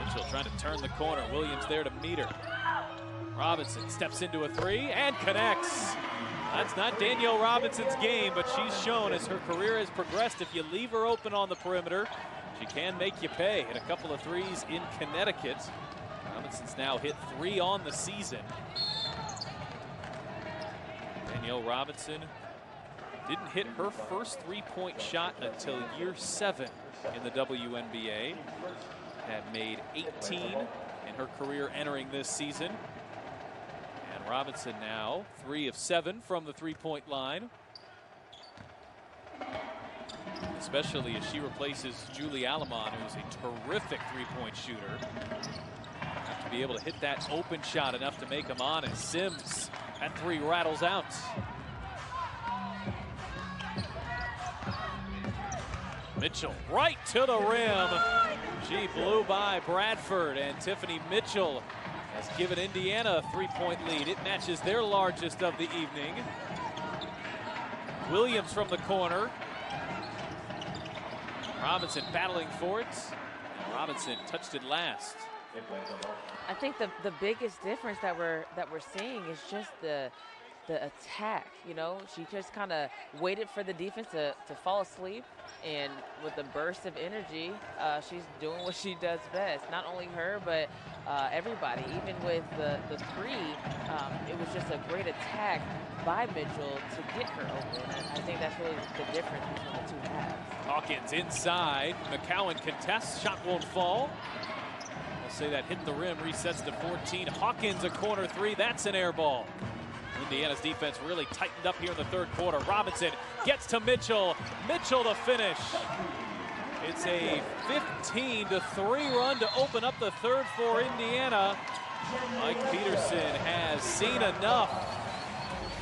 Mitchell trying to turn the corner. Williams there to meet her. Robinson steps into a 3 and connects. That's not Danielle Robinson's game, but she's shown as her career has progressed, if you leave her open on the perimeter, she can make you pay. Hit a couple of 3s in Connecticut. Robinson's now hit 3 on the season. Danielle Robinson didn't hit her first 3-point shot until year 7 in the WNBA. Had made 18 in her career entering this season. And Robinson now 3 of 7 from the 3-point line. Especially as she replaces Julie Alamon, who's a terrific 3-point shooter. Have to be able to hit that open shot enough to make them honest. Sims, that 3 rattles out. Mitchell right to the rim. She blew by Bradford, and Tiffany Mitchell has given Indiana a 3-point lead. It matches their largest of the evening. Williams from the corner. Robinson battling for it. And Robinson touched it last. I think the biggest difference that we're seeing is just the attack. You know, she just kind of waited for the defense to fall asleep, and with a burst of energy, she's doing what she does best. Not only her, but everybody. Even with the 3, it was just a great attack by Mitchell to get her open. And I think that's really the difference between the 2 halves. Hawkins inside. McCowan contests. Shot won't fall. I'll say that hit the rim. Resets to 14. Hawkins a corner 3. That's an air ball. Indiana's defense really tightened up here in the third quarter. Robinson gets to Mitchell. Mitchell to finish. It's a 15-3 run to open up the third for Indiana. Mike Peterson has seen enough.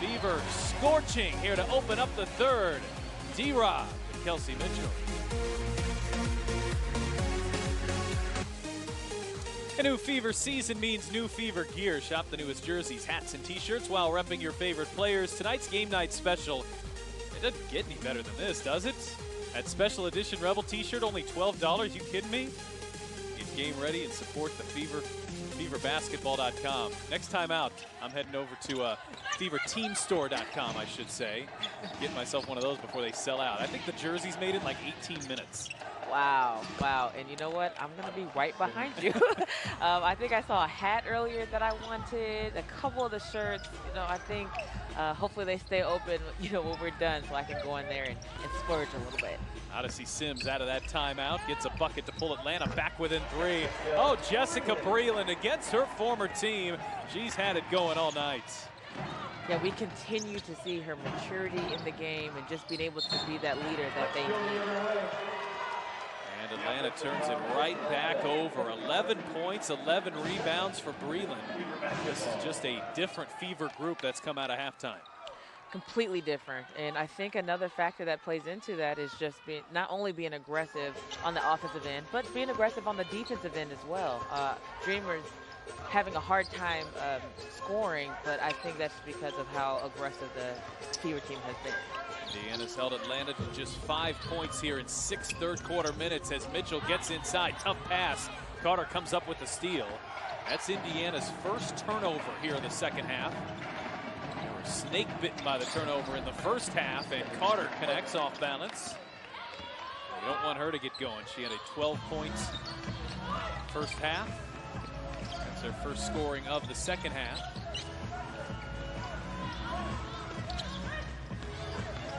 Fever scorching here to open up the third. D-Rob and Kelsey Mitchell. A new Fever season means new Fever gear. Shop the newest jerseys, hats, and t-shirts while repping your favorite players. Tonight's game night special. It doesn't get any better than this, does it? That special edition Rebel t-shirt, only $12. You kidding me? Get game ready and support the Fever. FeverBasketball.com. Next time out, I'm heading over to FeverTeamStore.com, I should say. Get myself one of those before they sell out. I think the jersey's made in like 18 minutes. Wow, wow. And you know what? I'm going to be right behind you. I think I saw a hat earlier that I wanted, a couple of the shirts. You know, I think hopefully they stay open, you know, when we're done, so I can go in there and splurge a little bit. Odyssey Sims out of that timeout, gets a bucket to pull Atlanta back within 3. Oh, Jessica Breland against her former team. She's had it going all night. Yeah, we continue to see her maturity in the game and just being able to be that leader that they need. And Atlanta turns it right back over. 11 points, 11 rebounds for Breland. This is just a different Fever group that's come out of halftime. Completely different. And I think another factor that plays into that is just not only being aggressive on the offensive end, but being aggressive on the defensive end as well. Dreamers having a hard time scoring, but I think that's because of how aggressive the Fever team has been. Indiana's held Atlanta to just 5 points here in 6 third-quarter minutes as Mitchell gets inside. Tough pass. Carter comes up with the steal. That's Indiana's first turnover here in the second half. They were snake bitten by the turnover in the first half, and Carter connects off balance. You don't want her to get going. She had a 12-point first half. That's her first scoring of the second half.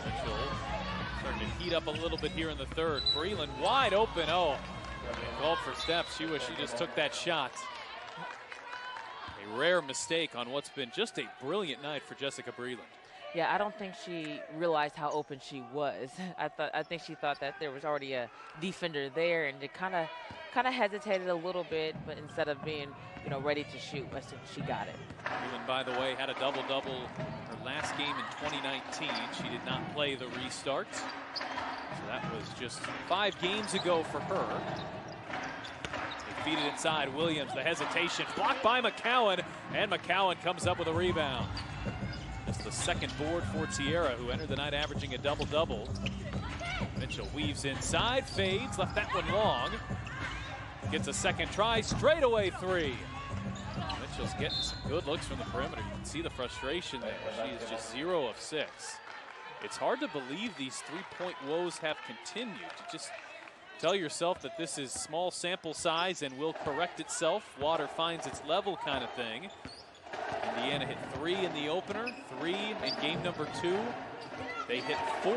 Mitchell starting to heat up a little bit here in the third. Breland wide open. Oh, called for steps. She wished she just took that shot. A rare mistake on what's been just a brilliant night for Jessica Breland. Yeah, I don't think she realized how open she was. I think she thought that there was already a defender there, and it kind of hesitated a little bit, but instead of being, ready to shoot, I think she got it. Breland, by the way, had a double-double her last game in 2019. She did not play the restart. So that was just 5 games ago for her. They feed it inside. Williams, the hesitation, blocked by McCowan, and McCowan comes up with a rebound. That's the second board for Tierra, who entered the night averaging a double-double. Mitchell weaves inside, fades, left that one long. Gets a second try, straightaway 3. Mitchell's getting some good looks from the perimeter. You can see the frustration there. She is just 0 of 6. It's hard to believe these 3-point woes have continued. You just tell yourself that this is small sample size and will correct itself. Water finds its level kind of thing. Indiana hit 3 in the opener, 3 in game number 2. They hit 4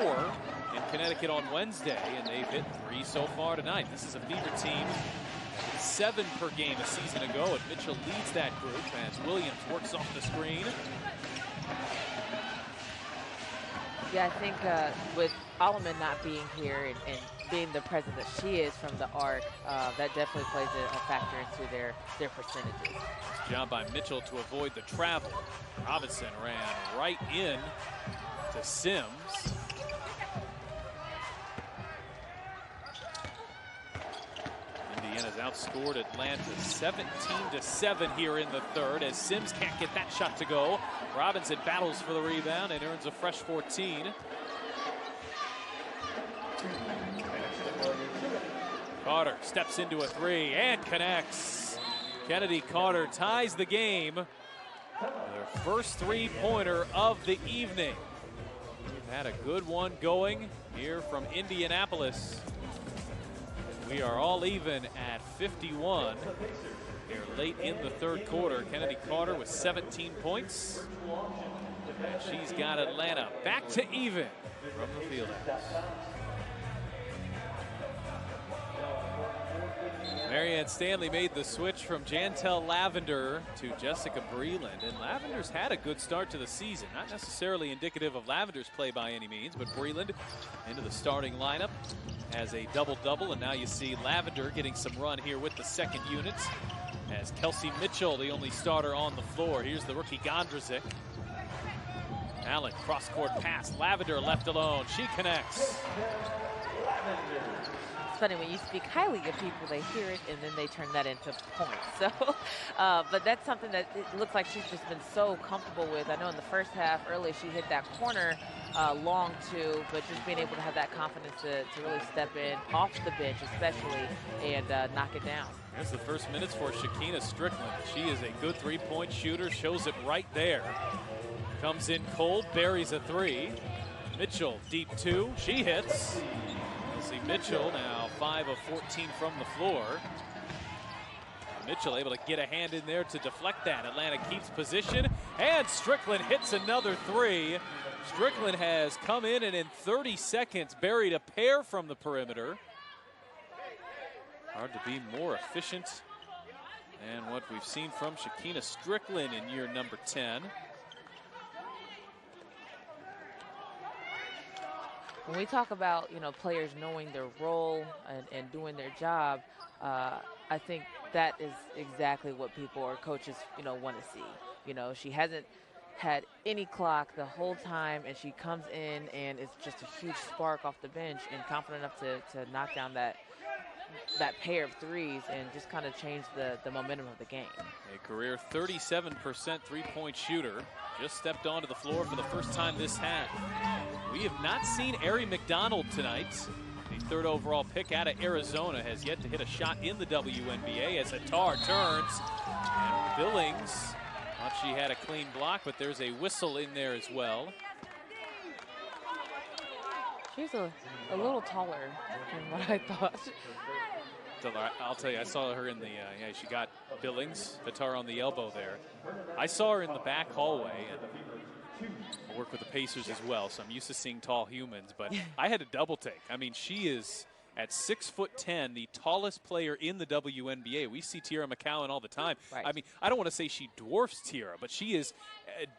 in Connecticut on Wednesday, and they've hit 3 so far tonight. This is a Fever team, 7 per game a season ago, and Mitchell leads that group as Williams works off the screen. Yeah, I think with Alleman not being here and being the presence that she is from the arc, that definitely plays a factor into their percentages. Job by Mitchell to avoid the travel. Robinson ran right in to Sims. Indiana's outscored Atlanta 17-7 here in the third as Sims can't get that shot to go. Robinson battles for the rebound and earns a fresh 14. Carter steps into a 3 and connects. Kennedy Carter ties the game. Their first 3-pointer of the evening. We've had a good one going here from Indianapolis. We are all even at 51 here late in the third quarter. Kennedy Carter with 17 points. And she's got Atlanta back to even from the field house. Marianne Stanley made the switch from Jantel Lavender to Jessica Breland, and Lavender's had a good start to the season. Not necessarily indicative of Lavender's play by any means, but Breland into the starting lineup as a double-double, and now you see Lavender getting some run here with the second unit as Kelsey Mitchell, the only starter on the floor. Here's the rookie Gondrazic. Allen, cross-court pass. Lavender left alone. She connects. It's funny, when you speak highly of people, they hear it and then they turn that into points. So, but that's something that it looks like she's just been so comfortable with. I know in the first half, early, she hit that corner long too, but just being able to have that confidence to really step in off the bench, especially, and knock it down. Here's the first minutes for Shekinah Strickland. She is a good 3-point shooter, shows it right there. Comes in cold, buries a 3. Mitchell, deep 2, she hits. See Mitchell now 5 of 14 from the floor. Mitchell able to get a hand in there to deflect that. Atlanta keeps position, and Strickland hits another 3. Strickland has come in and in 30 seconds buried a pair from the perimeter. Hard to be more efficient than what we've seen from Shekinah Strickland in year number 10. When we talk about, players knowing their role and doing their job, I think that is exactly what people or coaches, want to see. She hasn't had any clock the whole time, and she comes in and it's just a huge spark off the bench and confident enough to knock down that that pair of threes and just kind of change the momentum of the game. A career 37% three-point shooter. Just stepped onto the floor for the first time this half. We have not seen Ari McDonald tonight. The third overall pick out of Arizona has yet to hit a shot in the WNBA as Hattar turns. And Billings thought she had a clean block, but there's a whistle in there as well. She's a little taller than what I thought. I'll tell you, I saw her in the, yeah, she got Billings, Hattar on the elbow there. I saw her in the back hallway, and I work with the Pacers as well, so I'm used to seeing tall humans, but I had a double take. I mean, she is at 6'10", the tallest player in the WNBA. We see Tiara McCowan all the time. Right. I mean, I don't want to say she dwarfs Tiara, but she is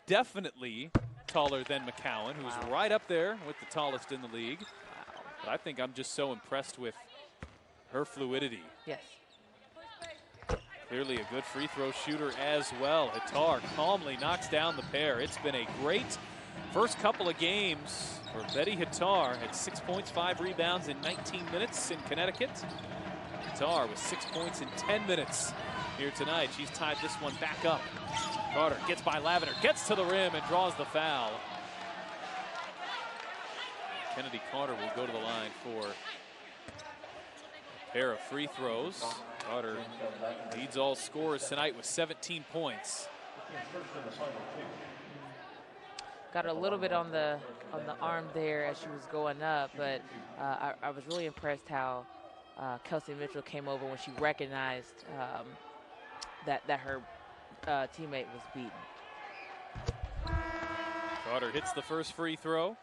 definitely taller than McCowan, who's right up there with the tallest in the league. Wow. But I think I'm just so impressed with her fluidity. Yes. Clearly a good free throw shooter as well. Hattar calmly knocks down the pair. It's been a great first couple of games for Betty Hattar. Had 6 points, 5 rebounds in 19 minutes in Connecticut. Hattar with 6 points in 10 minutes here tonight. She's tied this one back up. Carter gets by Lavender, gets to the rim and draws the foul. Kennedy Carter will go to the line for pair of free throws. Carter leads all scorers tonight with 17 points. Got a little bit on the arm there as she was going up, but I was really impressed how Kelsey Mitchell came over when she recognized that her teammate was beaten. Carter hits the first free throw.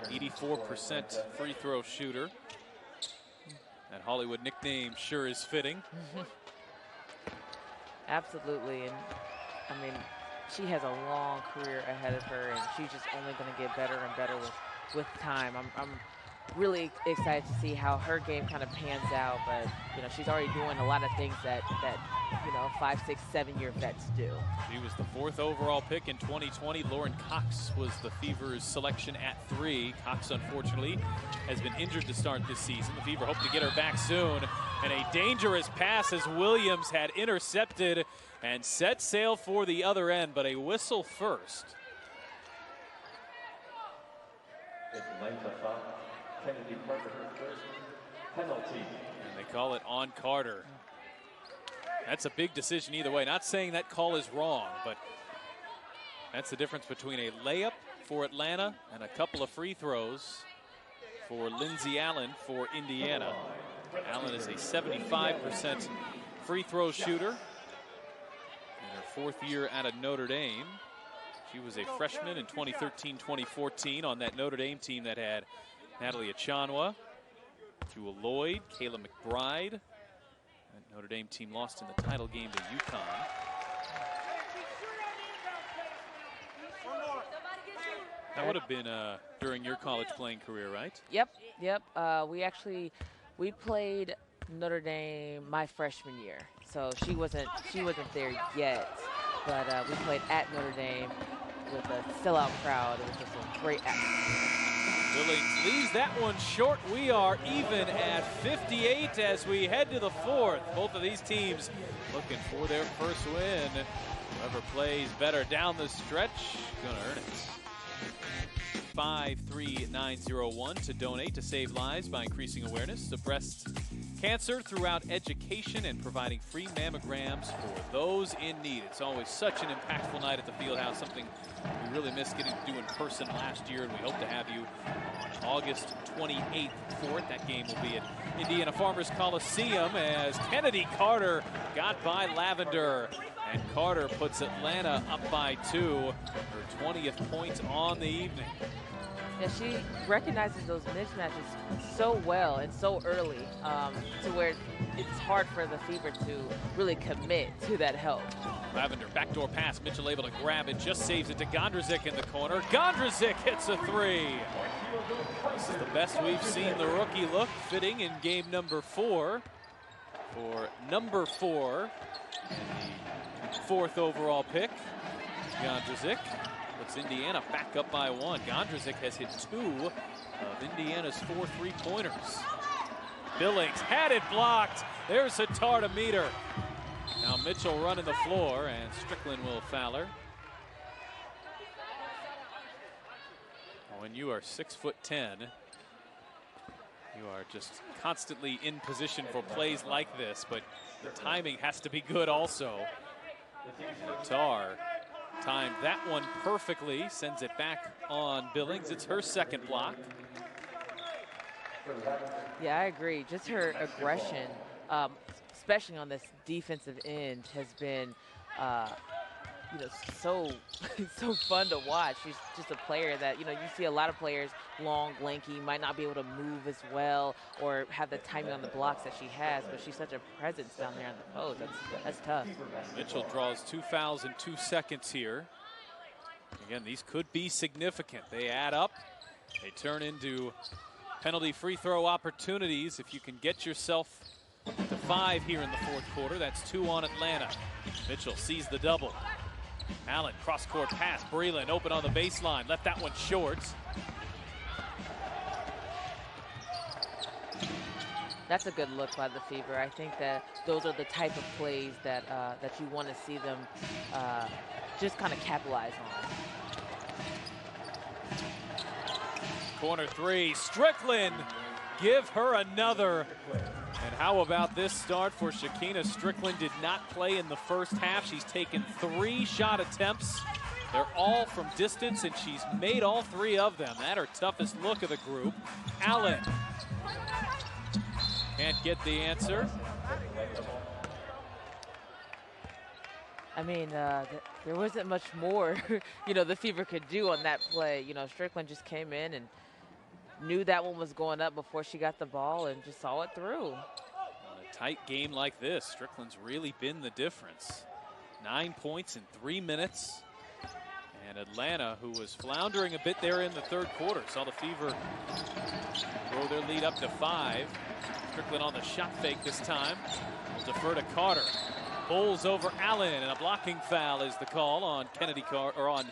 84% free throw shooter. That Hollywood nickname sure is fitting. Absolutely, and I mean, she has a long career ahead of her, and she's just only going to get better and better with time. I'm really excited to see how her game kind of pans out, but you know, she's already doing a lot of things that you know, 5, 6, 7-year vets do. She was the 4th overall pick in 2020. Lauren Cox was the Fever's selection at 3. Cox, unfortunately, has been injured to start this season. The Fever hope to get her back soon. And a dangerous pass as Williams had intercepted and set sail for the other end, but a whistle first. It's Atlanta foul. Kennedy Carter, her first penalty. And they call it on Carter. That's a big decision either way. Not saying that call is wrong, but that's the difference between a layup for Atlanta and a couple of free throws for Lindsay Allen for Indiana. Allen is a 75% free throw shooter in her 4th year out of Notre Dame. She was a freshman in 2013-2014 on that Notre Dame team that had Natalie Achanwa, Jewel Lloyd, Kayla McBride. That Notre Dame team lost in the title game to UConn. That would have been during your college playing career, right? Yep. We played Notre Dame my freshman year, so she wasn't there yet, but we played at Notre Dame with a sellout crowd. It was just a great atmosphere. Billings leaves that one short. We are even at 58 as we head to the 4th. Both of these teams looking for their first win. Whoever plays better down the stretch, gonna earn it. 53901 to donate to save lives by increasing awareness of breast cancer throughout education and providing free mammograms for those in need. It's always such an impactful night at the Fieldhouse, something we really missed getting to do in person last year, and we hope to have you on August 28th for it. That game will be at Indiana Farmers Coliseum as Kennedy Carter got by Lavender, and Carter puts Atlanta up by 2, her 20th point on the evening. Yeah, she recognizes those mismatches so well and so early to where it's hard for the Fever to really commit to that help. Lavender, backdoor pass. Mitchell able to grab it, just saves it to Gondrzik in the corner. Gondrzik hits a 3. This is the best we've seen the rookie look, fitting in game number 4 for number 4 and the 4th overall pick. Gondrzik puts Indiana back up by 1. Gondrzik has hit 2 of Indiana's 4 3-pointers. Billings had it blocked. There's Hattar to meet her. Now Mitchell running the floor, and Strickland will foul her. When you are 6'10", you are just constantly in position for plays like this, but the timing has to be good also. Hattar timed that one perfectly, sends it back on Billings. It's her second block. Yeah, I agree. Just her aggression, especially on this defensive end, has been so so fun to watch. She's just a player that, you see a lot of players, long, lanky, might not be able to move as well or have the timing on the blocks that she has, but she's such a presence down there in the post. That's tough. Mitchell draws 2 fouls in 2 seconds here. Again, these could be significant. They add up. They turn into penalty free throw opportunities. If you can get yourself to 5 here in the fourth quarter, that's 2 on Atlanta. Mitchell sees the double. Allen, cross-court pass. Breland open on the baseline. Left that one short. That's a good look by the Fever. I think that those are the type of plays that that you want to see them just kind of capitalize on. Corner 3, Strickland. Give her another. And how about this start for Shekinah Strickland? Did not play in the first half. She's taken 3 shot attempts. They're all from distance, and she's made all 3 of them. That's her toughest look of the group. Allen can't get the answer. I mean, there wasn't much more, the Fever could do on that play. Strickland just came in and knew that one was going up before she got the ball and just saw it through. On a tight game like this, Strickland's really been the difference. 9 points in 3 minutes. And Atlanta, who was floundering a bit there in the third quarter, saw the Fever grow their lead up to 5. Strickland on the shot fake this time. Will defer to Carter. Pulls over Allen, and a blocking foul is the call on on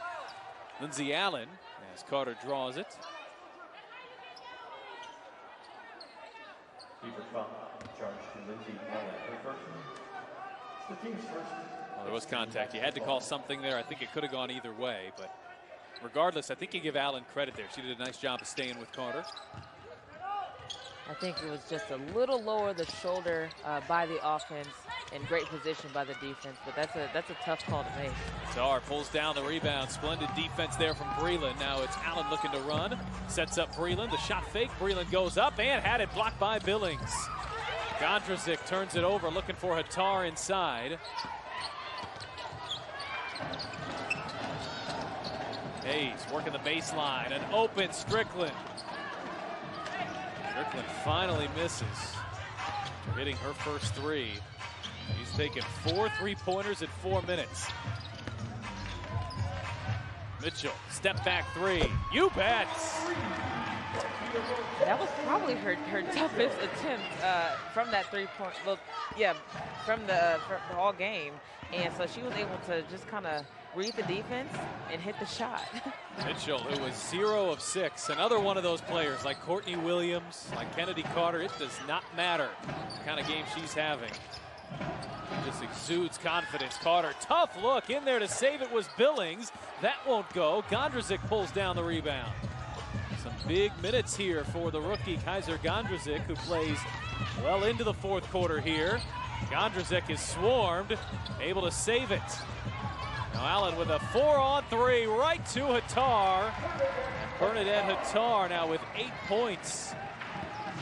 Lindsay Allen as Carter draws it. Fever foul charged to Lindsay Allen. Her first. It's the team's first. Well, there was contact. You had to call something there. I think it could have gone either way, but regardless, I think you give Allen credit there. She did a nice job of staying with Carter. I think it was just a little lower the shoulder by the offense and great position by the defense, but that's a tough call to make. Hattar pulls down the rebound. Splendid defense there from Breland. Now it's Allen looking to run. Sets up Breland. The shot fake. Breland goes up and had it blocked by Billings. Gondrazic turns it over, looking for Hattar inside. Hayes working the baseline. An open Strickland. Strickland finally misses. After hitting her first 3. He's taken 4 3-pointers in 4 minutes. Mitchell, step back 3. You bet! That was probably her toughest attempt from that 3-point. Well, yeah, from the all game. And so she was able to just kind of read the defense and hit the shot. Mitchell, who was 0 of 6. Another one of those players like Courtney Williams, like Kennedy Carter. It does not matter the kind of game she's having. Just exudes confidence. Carter, tough look in there to save it was Billings. That won't go. Gondrazic pulls down the rebound. Some big minutes here for the rookie Kaiser Gondrazic, who plays well into the fourth quarter here. Gondrazic is swarmed, able to save it. Now Allen with a 4-on-3 right to Hattar. And Bernadette Hattar now with 8 points.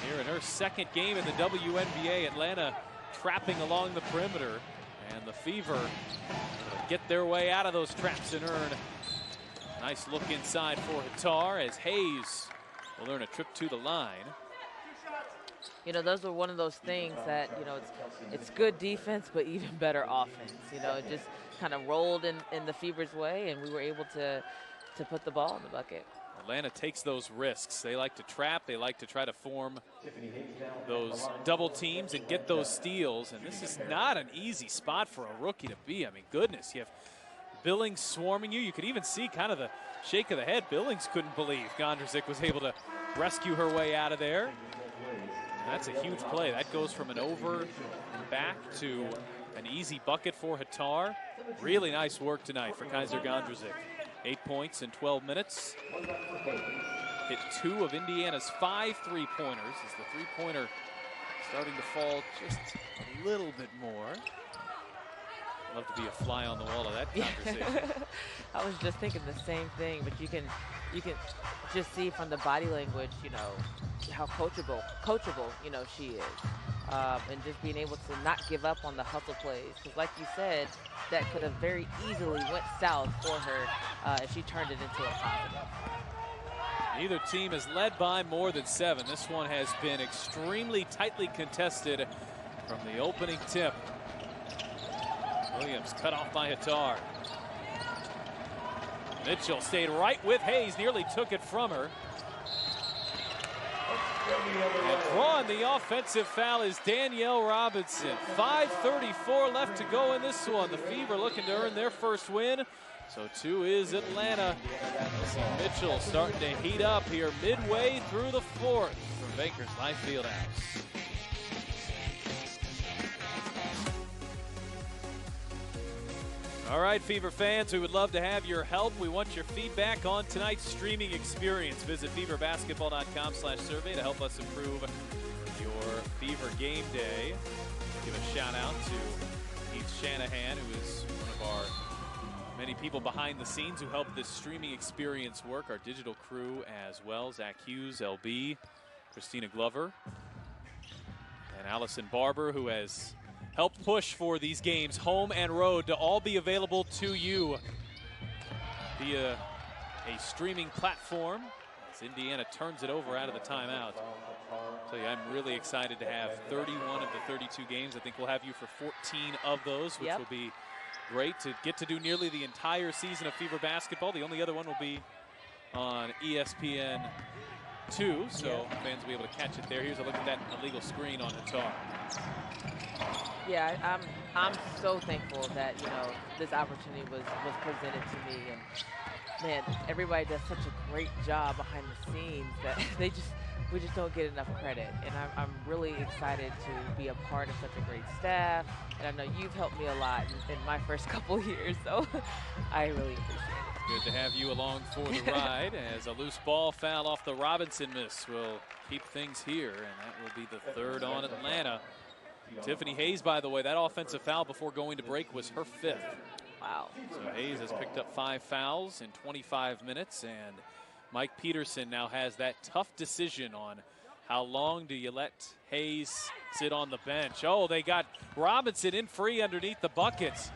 Here in her second game in the WNBA, Atlanta trapping along the perimeter, and the Fever get their way out of those traps and earn a nice look inside for Hattar as Hayes will earn a trip to the line. Those are one of those things that, it's good defense, but even better offense. It just kind of rolled in the Fever's way, and we were able to put the ball in the bucket. Atlanta takes those risks. They like to trap. They like to try to form those double teams and get those steals. And this is not an easy spot for a rookie to be. I mean, goodness, you have Billings swarming you. You could even see kind of the shake of the head. Billings couldn't believe Gondrazic was able to rescue her way out of there. That's a huge play. That goes from an over and back to an easy bucket for Hattar. Really nice work tonight for Kaiser Gondrezick. 8 points in 12 minutes. Hit 2 of Indiana's 5 3-pointers as the three-pointer starting to fall just a little bit more. Love to be a fly on the wall of that conversation. I was just thinking the same thing, but you can just see from the body language, you know, how coachable, you know, she is. And just being able to not give up on the hustle plays. Because like you said, that could have very easily went south for her if she turned it into a positive. Neither team has led by more than 7. This one has been extremely tightly contested from the opening tip. Williams cut off by Hattar. Mitchell stayed right with Hayes, nearly took it from her. And drawing the offensive foul is Danielle Robinson. 5:34 left to go in this one. The Fever looking to earn their first win. So too is Atlanta. See Mitchell starting to heat up here midway through the 4th from Bankers Life Fieldhouse. All right, Fever fans, we would love to have your help. We want your feedback on tonight's streaming experience. Visit feverbasketball.com/survey to help us improve your Fever game day. Give a shout out to Heath Shanahan, who is one of our many people behind the scenes who help this streaming experience work. Our digital crew as well. Zach Hughes, LB, Christina Glover, and Allison Barber, who has helped push for these games, home and road, to all be available to you via a streaming platform as Indiana turns it over out of the timeout. I'll tell you, I'm really excited to have 31 of the 32 games. I think we'll have you for 14 of those, which will be great to get to do nearly the entire season of Fever basketball. The only other one will be on ESPN2, so fans will be able to catch it there. Here's a look at that illegal screen on Hattar. Yeah, I'm so thankful that, you know, this opportunity was presented to me, and man, everybody does such a great job behind the scenes that we just don't get enough credit. And I'm really excited to be a part of such a great staff, and I know you've helped me a lot in my first couple years, so I really appreciate it. Good to have you along for the ride as a loose ball foul off the Robinson miss will keep things here, and that will be the 3rd on Atlanta. Tiffany Hayes, by the way, that offensive foul before going to break was her 5th. Wow. So Hayes has picked up 5 fouls in 25 minutes, and Mike Peterson now has that tough decision on how long do you let Hayes sit on the bench. Oh, they got Robinson in free underneath the buckets.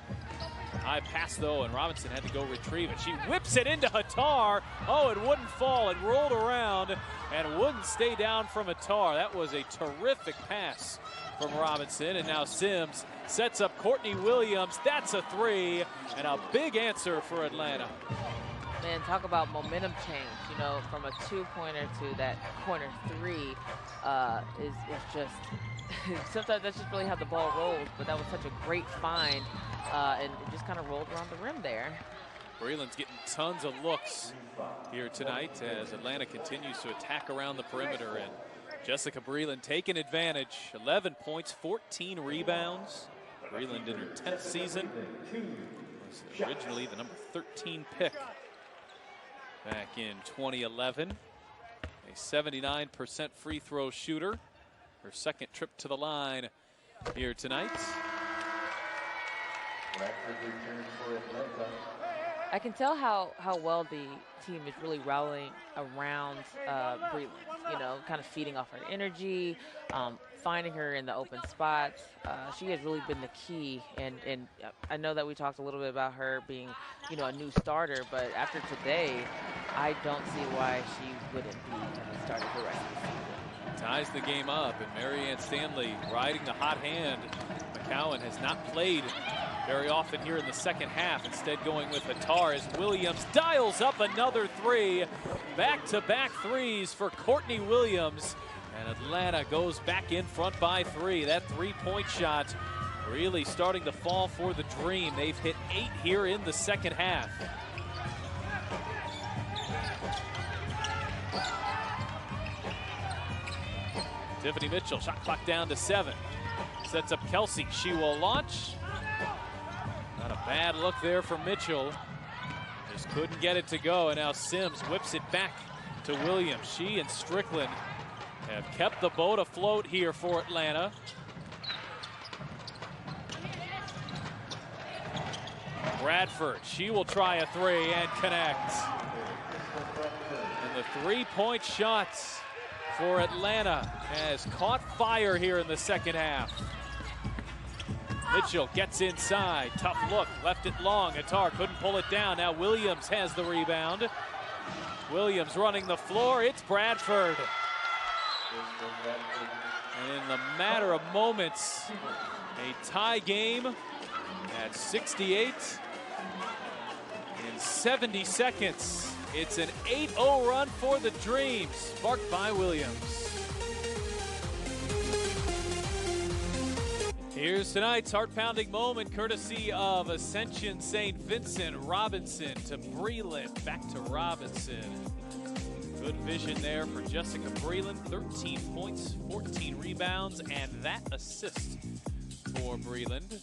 High pass, though, and Robinson had to go retrieve it. She whips it into Hattar. Oh, it wouldn't fall. It rolled around and wouldn't stay down from Hattar. That was a terrific pass from Robinson, and now Sims sets up Courtney Williams. That's a 3, and a big answer for Atlanta. Man, talk about momentum change, you know, from a 2-pointer to that corner 3 is just, sometimes that's just really how the ball rolls, but that was such a great find, and it just kind of rolled around the rim there. Breland's getting tons of looks here tonight as Atlanta continues to attack around the perimeter, and Jessica Breland taking advantage. 11 points, 14 rebounds. Breland in her 10th season. Was originally the number 13 pick back in 2011. A 79% free throw shooter. Her 2nd trip to the line here tonight. I can tell how well the team is really rallying around Breland, you know, kind of feeding off her energy, finding her in the open spots. She has really been the key, and I know that we talked a little bit about her being, you know, a new starter, but after today, I don't see why she wouldn't be a starter the rest of the season. Ties the game up, and Marianne Stanley riding the hot hand. McCowan has not played very often here in the 2nd half, instead going with Hattar as Williams dials up another 3. Back-to-back 3s for Courtney Williams, and Atlanta goes back in front by 3. That 3-point shot really starting to fall for the Dream. They've hit 8 here in the 2nd half. Tiffany Mitchell, shot clock down to 7. Sets up Kelsey. She will launch. Not a bad look there for Mitchell. Just couldn't get it to go. And now Sims whips it back to Williams. She and Strickland have kept the boat afloat here for Atlanta. Bradford, she will try a 3 and connect. And the 3-point shots for Atlanta has caught fire here in the second half. Mitchell gets inside, tough look, left it long. Hattar couldn't pull it down. Now Williams has the rebound. Williams running the floor, it's Bradford. And in the matter of moments, a tie game at 68 in 70 seconds. It's an 8-0 run for the Dream, sparked by Williams. Here's tonight's heart-pounding moment, courtesy of Ascension St. Vincent. Robinson to Breland, back to Robinson. Good vision there for Jessica Breland. 13 points, 14 rebounds, and that assist for Breland.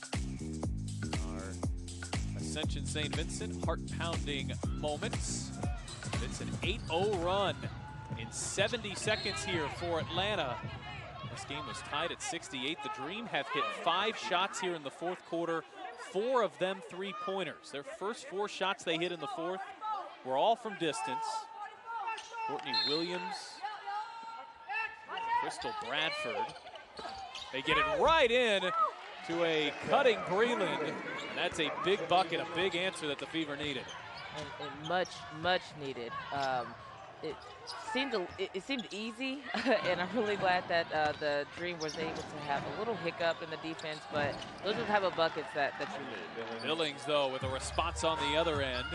Our Ascension St. Vincent heart-pounding moments. It's an 8-0 run in 70 seconds here for Atlanta. This game was tied at 68. The Dream have hit 5 shots here in the fourth quarter, 4 of them 3-pointers. Their first 4 shots they hit in the fourth were all from distance. Courtney Williams, Crystal Bradford. They get it right in to a cutting Breland. And that's a big bucket, a big answer that the Fever needed. And much, much needed. It seemed easy, and I'm really glad that the Dream was able to have a little hiccup in the defense, but those are the type of buckets that you need. Billings, though, with a response on the other end.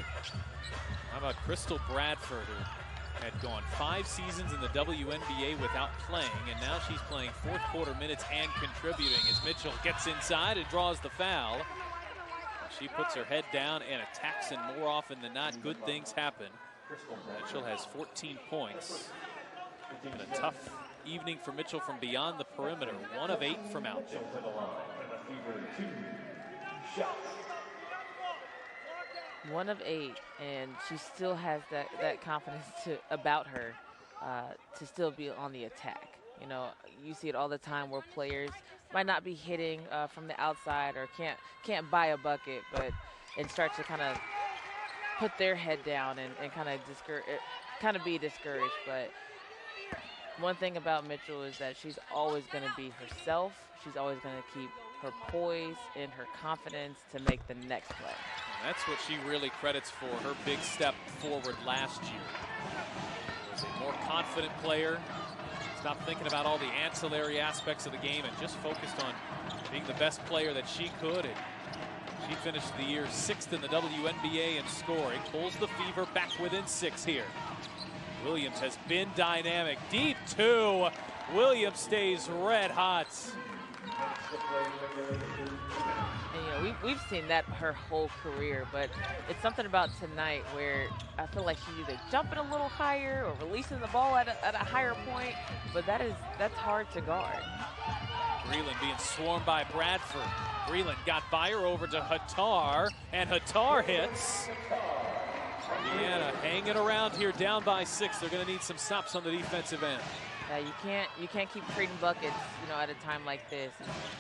How about Crystal Bradford, who had gone 5 seasons in the WNBA without playing, and now she's playing fourth quarter minutes and contributing as Mitchell gets inside and draws the foul. She puts her head down and attacks, and more often than not, good things happen. Mitchell has 14 points. And a tough evening for Mitchell from beyond the perimeter. 1 of 8 from out there. 1 of 8, and she still has that confidence about her to still be on the attack. You know, you see it all the time where players might not be hitting from the outside or can't buy a bucket, and start to kind of put their head down and kind of be discouraged. But one thing about Mitchell is that she's always going to be herself. She's always going to keep her poise and her confidence to make the next play. And that's what she really credits for her big step forward last year. She was a more confident player. Stopped thinking about all the ancillary aspects of the game and just focused on being the best player that she could. And she finished the year 6th in the WNBA in scoring. Pulls the Fever back within 6 here. Williams has been dynamic. Deep 2. Williams stays red hot. And, you know, we've seen that her whole career, but it's something about tonight where I feel like she's either jumping a little higher or releasing the ball at a higher point, but that's hard to guard. Breland being swarmed by Bradford. Breland got by her over to Hattar, and Hattar hits. Indiana hanging around here, down by 6. They're going to need some stops on the defensive end. You can't keep trading buckets, you know, at a time like this.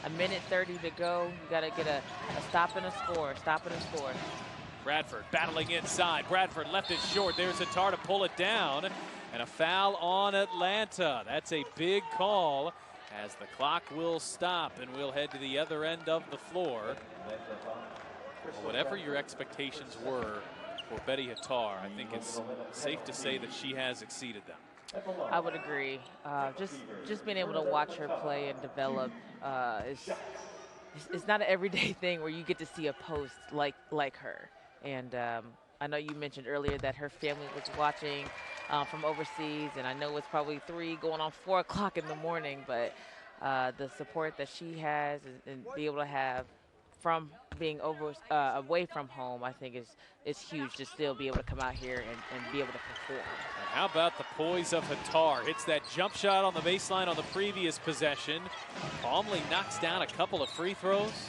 A minute 30 to go. You got to get a stop and a score. Stop and a score. Bradford battling inside. Bradford left it short. There's Hattar to pull it down, and a foul on Atlanta. That's a big call, as the clock will stop, and we'll head to the other end of the floor. Whatever your expectations were for Betty Hattar, I think it's safe to say that she has exceeded them. I would agree. Just being able to watch her play and develop it's not an everyday thing where you get to see a post like her. And I know you mentioned earlier that her family was watching from overseas, and I know it's probably 3 going on 4 o'clock in the morning, but the support that she has and be able to have from being away from home, I think is huge to still be able to come out here and be able to perform. And how about the poise of Hattar? Hits that jump shot on the baseline on the previous possession. Calmly knocks down a couple of free throws.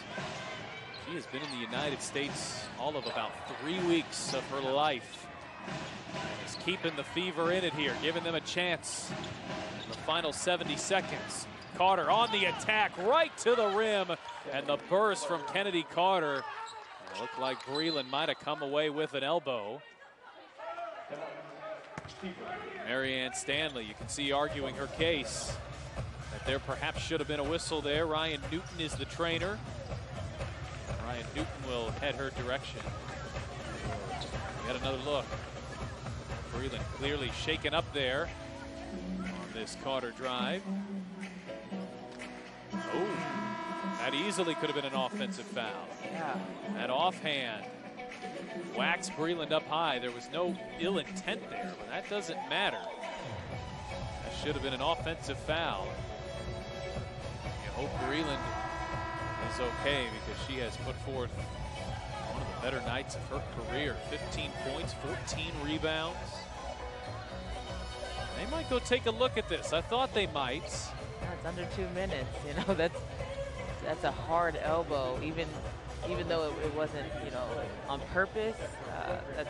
She has been in the United States all of about 3 weeks of her life. And is keeping the Fever in it here, giving them a chance in the final 70 seconds. Carter on the attack, right to the rim, and the burst from Kennedy Carter. It looked like Breland might have come away with an elbow. Marianne Stanley, you can see arguing her case that there perhaps should have been a whistle there. Ryan Newton is the trainer. Ryan Newton will head her direction. Get another look. Breland clearly shaken up there on this Carter drive. Oh, that easily could have been an offensive foul. Yeah. That offhand whacks Breland up high. There was no ill intent there, but that doesn't matter. That should have been an offensive foul. You hope Breland is okay because she has put forth one of the better nights of her career. 15 points, 14 rebounds. They might go take a look at this. I thought they might. It's under 2 minutes. You know, that's a hard elbow, even though it wasn't, you know, on purpose. That's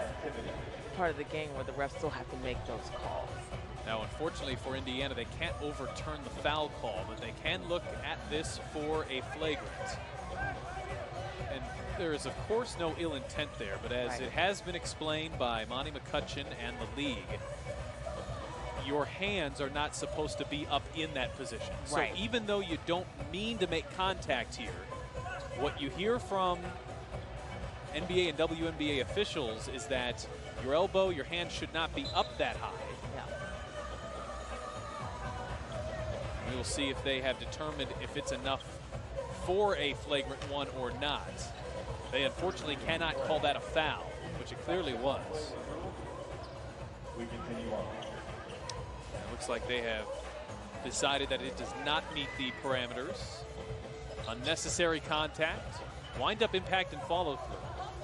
part of the game where the refs still have to make those calls. Now, unfortunately for Indiana, they can't overturn the foul call, but they can look at this for a flagrant. And there is, of course, no ill intent there, but as it has been explained by Monty McCutcheon and the league, your hands are not supposed to be up in that position. So even though you don't mean to make contact here, what you hear from NBA and WNBA officials is that your elbow, your hand should not be up that high. We will see if they have determined if it's enough for a flagrant one or not. They unfortunately cannot call that a foul, which it clearly was. We continue on. It looks like they have decided that it does not meet the parameters. Unnecessary contact, wind-up impact, and follow-through.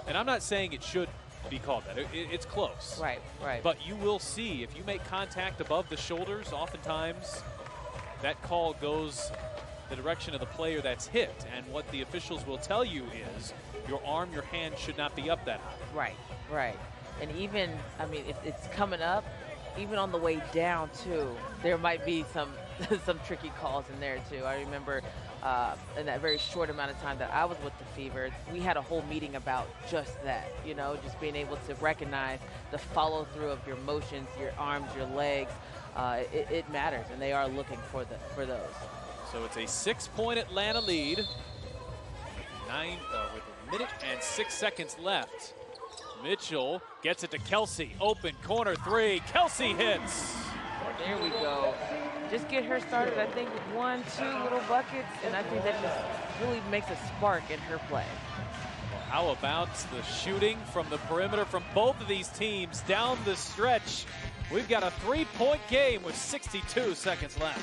And I'm not saying it should be called that. It's close. Right. But you will see, if you make contact above the shoulders, oftentimes that call goes the direction of the player that's hit. And what the officials will tell you is your arm, your hand should not be up that high. Right. And even, I mean, if it's coming up, even on the way down, too, there might be some tricky calls in there, too. I remember in that very short amount of time that I was with the Fever, we had a whole meeting about just that, you know, just being able to recognize the follow-through of your motions, your arms, your legs. It matters, and they are looking for those. So it's a 6-point Atlanta lead with a minute and 6 seconds left. Mitchell gets it to Kelsey. Open corner three. Kelsey hits. There we go. Just get her started, I think, with 1, 2 little buckets, and I think that just really makes a spark in her play. Well, how about the shooting from the perimeter from both of these teams down the stretch? We've got a 3-point game with 62 seconds left.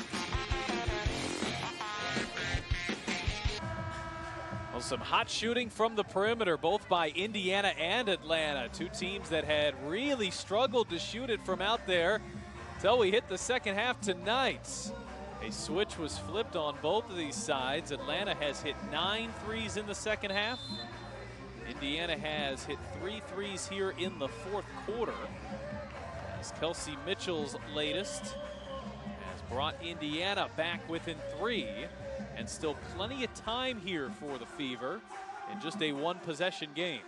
Well, some hot shooting from the perimeter, both by Indiana and Atlanta. Two teams that had really struggled to shoot it from out there until we hit the second half tonight. A switch was flipped on both of these sides. Atlanta has hit 9 threes in the second half. Indiana has hit 3 threes here in the fourth quarter. As Kelsey Mitchell's latest has brought Indiana back within 3. And still plenty of time here for the Fever in just a 1-possession game.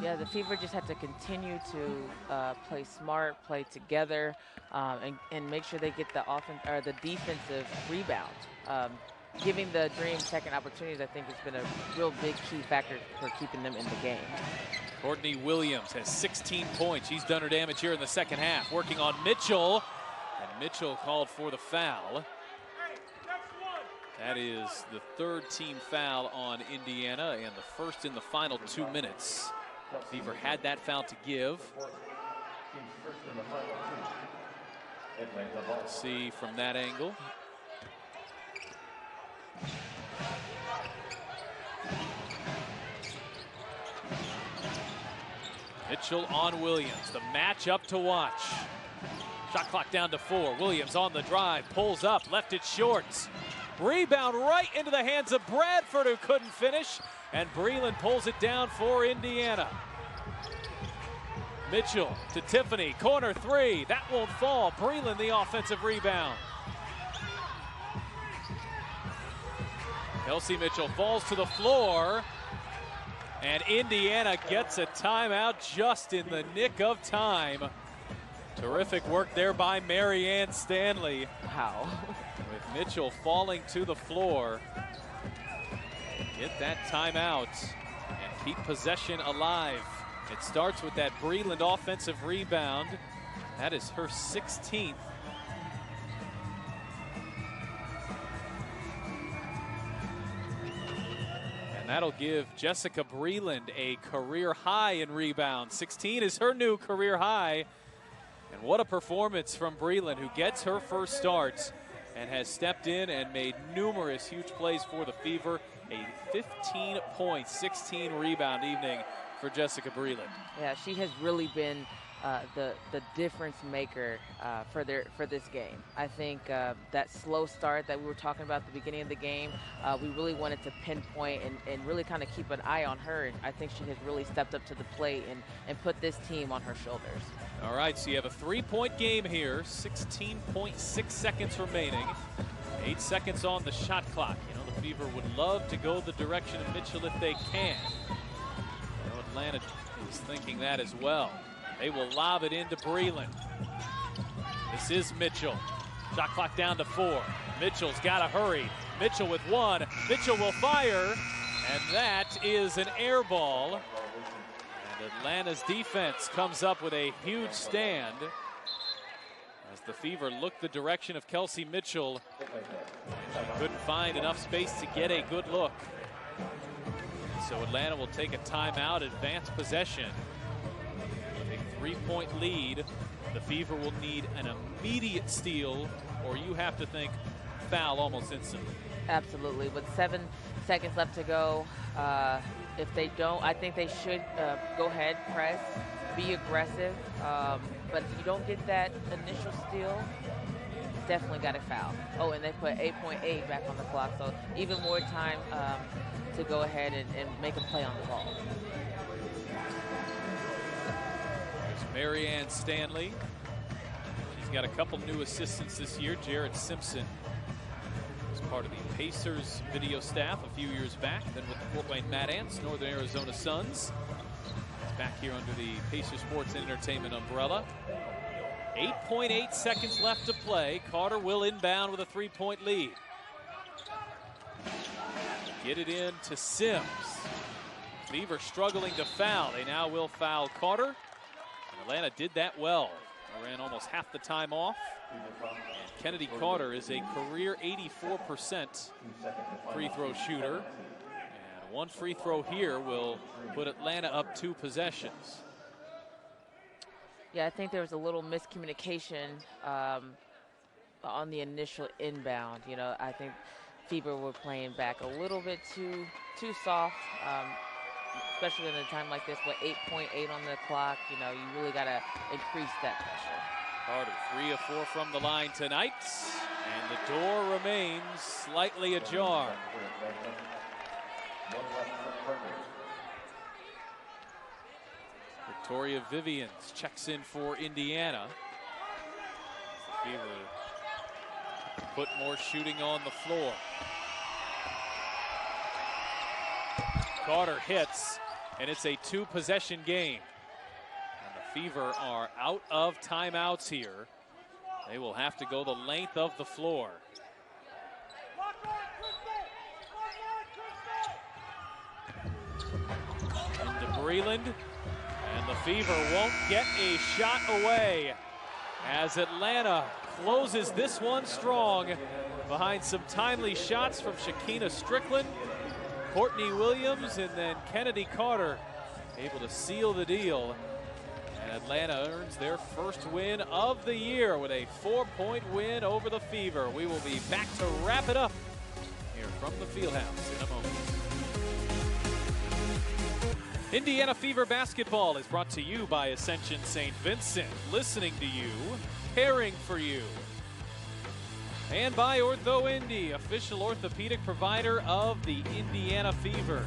Yeah, the Fever just have to continue to play smart, play together, and make sure they get the defensive rebound. Giving the Dream second opportunities, I think, has been a real big key factor for keeping them in the game. Courtney Williams has 16 points. She's done her damage here in the second half, working on Mitchell, and Mitchell called for the foul. That is the 3rd team foul on Indiana and the first in the final 2 minutes. Fever had that foul to give. Let's see from that angle. Mitchell on Williams. The matchup to watch. Shot clock down to 4. Williams on the drive, pulls up, left it short. Rebound right into the hands of Bradford, who couldn't finish, and Breland pulls it down for Indiana. Mitchell to Tiffany, corner 3, that won't fall. Breland the offensive rebound. Kelsey Mitchell falls to the floor, and Indiana gets a timeout just in the nick of time. Terrific work there by Marianne Stanley. Wow. With Mitchell falling to the floor. Get that timeout and keep possession alive. It starts with that Breland offensive rebound. That is her 16th. And that'll give Jessica Breland a career high in rebounds. 16 is her new career high. And what a performance from Breland, who gets her first start and has stepped in and made numerous huge plays for the Fever. A 15-point, 16-rebound evening for Jessica Breland. Yeah, she has really been the difference maker for this game. I think that slow start that we were talking about at the beginning of the game, we really wanted to pinpoint and really kind of keep an eye on her. And I think she has really stepped up to the plate and put this team on her shoulders. All right, so you have a 3-point game here, 16.6 seconds remaining. 8 seconds on the shot clock. You know, the Fever would love to go the direction of Mitchell if they can. You know, Atlanta is thinking that as well. They will lob it into Breland. This is Mitchell. Shot clock down to 4. Mitchell's got to hurry. Mitchell with 1. Mitchell will fire, and that is an air ball. And Atlanta's defense comes up with a huge stand as the Fever look the direction of Kelsey Mitchell. She couldn't find enough space to get a good look. So Atlanta will take a timeout, advance possession. With a 3-point lead, the Fever will need an immediate steal, or you have to think foul almost instantly. Absolutely. With 7 seconds left to go, if they don't, I think they should go ahead, press, be aggressive. But if you don't get that initial steal, definitely got a foul. Oh, and they put 8.8 back on the clock, so even more time to go ahead and make a play on the ball. There's Marianne Stanley. She's got a couple new assistants this year. Jared Simpson was part of the Pacers video staff a few years back, then with the Fort Wayne Mad Ants, Northern Arizona Suns. He's back here under the Pacers Sports and Entertainment umbrella. 8.8 seconds left to play. Carter will inbound with a 3-point lead. Get it in to Sims. Fever struggling to foul. They now will foul Carter. And Atlanta did that well. They ran almost half the time off. And Kennedy Carter is a career 84% free throw shooter. And one free throw here will put Atlanta up 2 possessions. Yeah, I think there was a little miscommunication on the initial inbound. You know, I think Fever were playing back a little bit too soft, especially in a time like this with 8.8 on the clock. You know, you really got to increase that pressure. Carter, 3 of 4 from the line tonight, and the door remains slightly ajar. Victoria Vivians checks in for Indiana. The Fever put more shooting on the floor. Carter hits, and it's a 2-possession game. And the Fever are out of timeouts here. They will have to go the length of the floor. Into Breland. And the Fever won't get a shot away as Atlanta closes this one strong behind some timely shots from Shekinah Strickland, Courtney Williams, and then Kennedy Carter able to seal the deal. And Atlanta earns their first win of the year with a 4-point win over the Fever. We will be back to wrap it up here from the Fieldhouse in a moment. Indiana Fever Basketball is brought to you by Ascension St. Vincent, listening to you, caring for you. And by Ortho Indy, official orthopedic provider of the Indiana Fever.